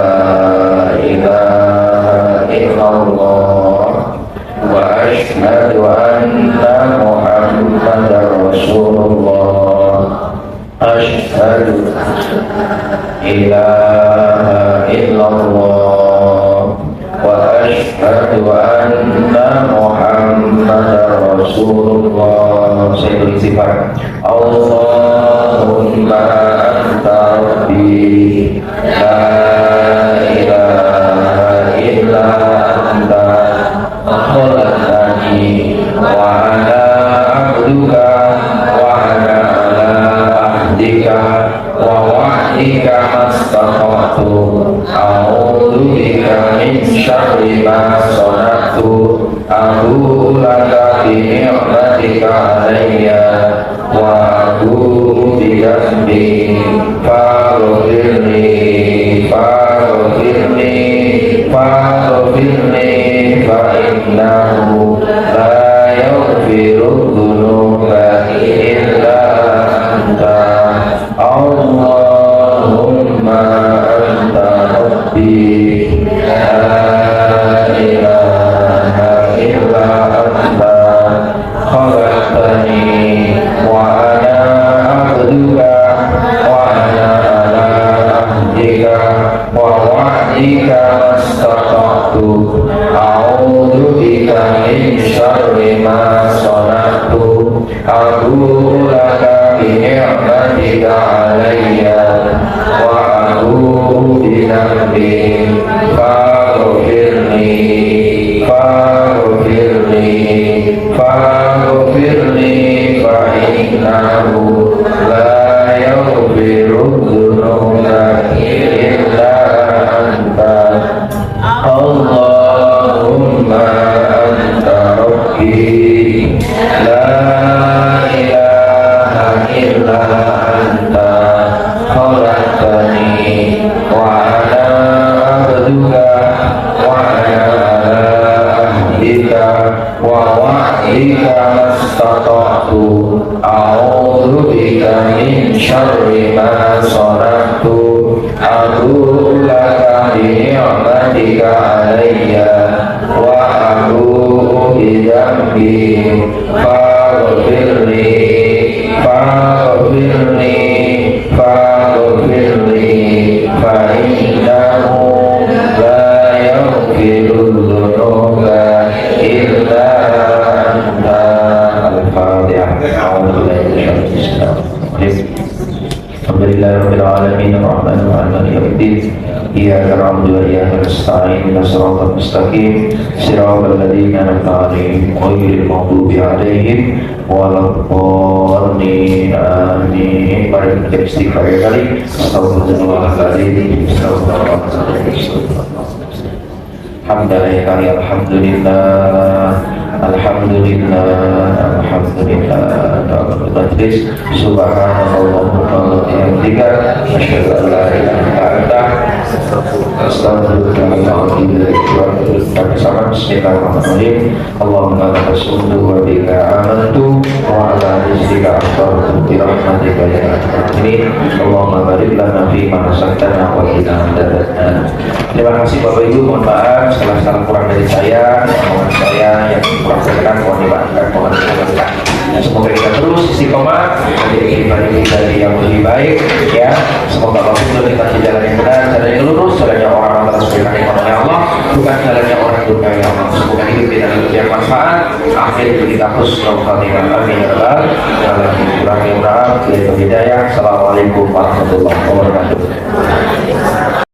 ilaha illallah wa asyhadu anna Muhammadar Rasulullah. Asyhadu ilaha illallah wa asyhadu anna Muhammadar Rasulullah. Saya tulis istighfar. Allahumma anta rabbi la ilaha illa anta khalaqtani wa ana abduka wa ana ala ahdika wa wa'dika mastata'tu a'udzu bika min syarri ma sana'tu a'udzu laka bi ni'matika alayya wa a'udzu bi dhanbi faghfirli faghfirli faghfirli fa innahu la yaghfiru dzunuba illa anta. Allahumma anta rabbi la ilaha illa anta khalaqtani wa ana abduka wa ana ala ahdika wa wa'dika mastata'tu a'udzu bika min syarri ma sana'tu a'udzu laka bi ni'matika alayya wa a'udzu bi dhanbi faghfirli faghfirli faghfirli fa innahu la yaghfiru dzunuba illa anta. Allahumma anta rabbi la ilaha illa anta khalaqtani wa ana abduka wa ana ala ahdika wa wa'dika mastata'tu a'udzu bika min syarri ma sana'tu a'udzu laka bi ni'matika alayya wa a'udzu bi dhanbi faghfirli faghfirli faghfirli iyyaka na'budu wa iyyaka nasta'in ihdinas siratal mustaqim siratal ladzina an'amta 'alaihim ghairil maghdubi 'alaihim waladdallin amin. Mari kita istighfar kali. Astagfirullahaladzim. Alhamdulillah, alhamdulillah, alhamdulillah. Majlis subhanallah wa bihamdihi asyhadu an la ilaha illa anta astaghfiruka. Bismillahirrahmanirrahim. Allahumma laka sumtu wa bika amantu wa ala rizqika aftartu bi rahmatika ya arhamar rahimin. Allahumma barik lana fi ma razaqtana wa qina adzabannar. Terima kasih Bapak Ibu, mohon maaf salah kurang dari saya, mohon saya yang kurang berkenan mohon dimaafkan, mohon dimaafkan. Semoga kita terus istiqomah menjadi pribadi yang lebih baik, ya. Semoga Allah kita di jalan yang benar, jalan yang lurus, jalannya orang atas firman Allah, bukan jalannya orang durhaka ya Allah. Semoga hidup kita yang manfaat. Akhir kita husnul khatimah. Amin ya rabbal alamin. Kurang yang benar, hidayah. Assalamualaikum warahmatullahi wabarakatuh.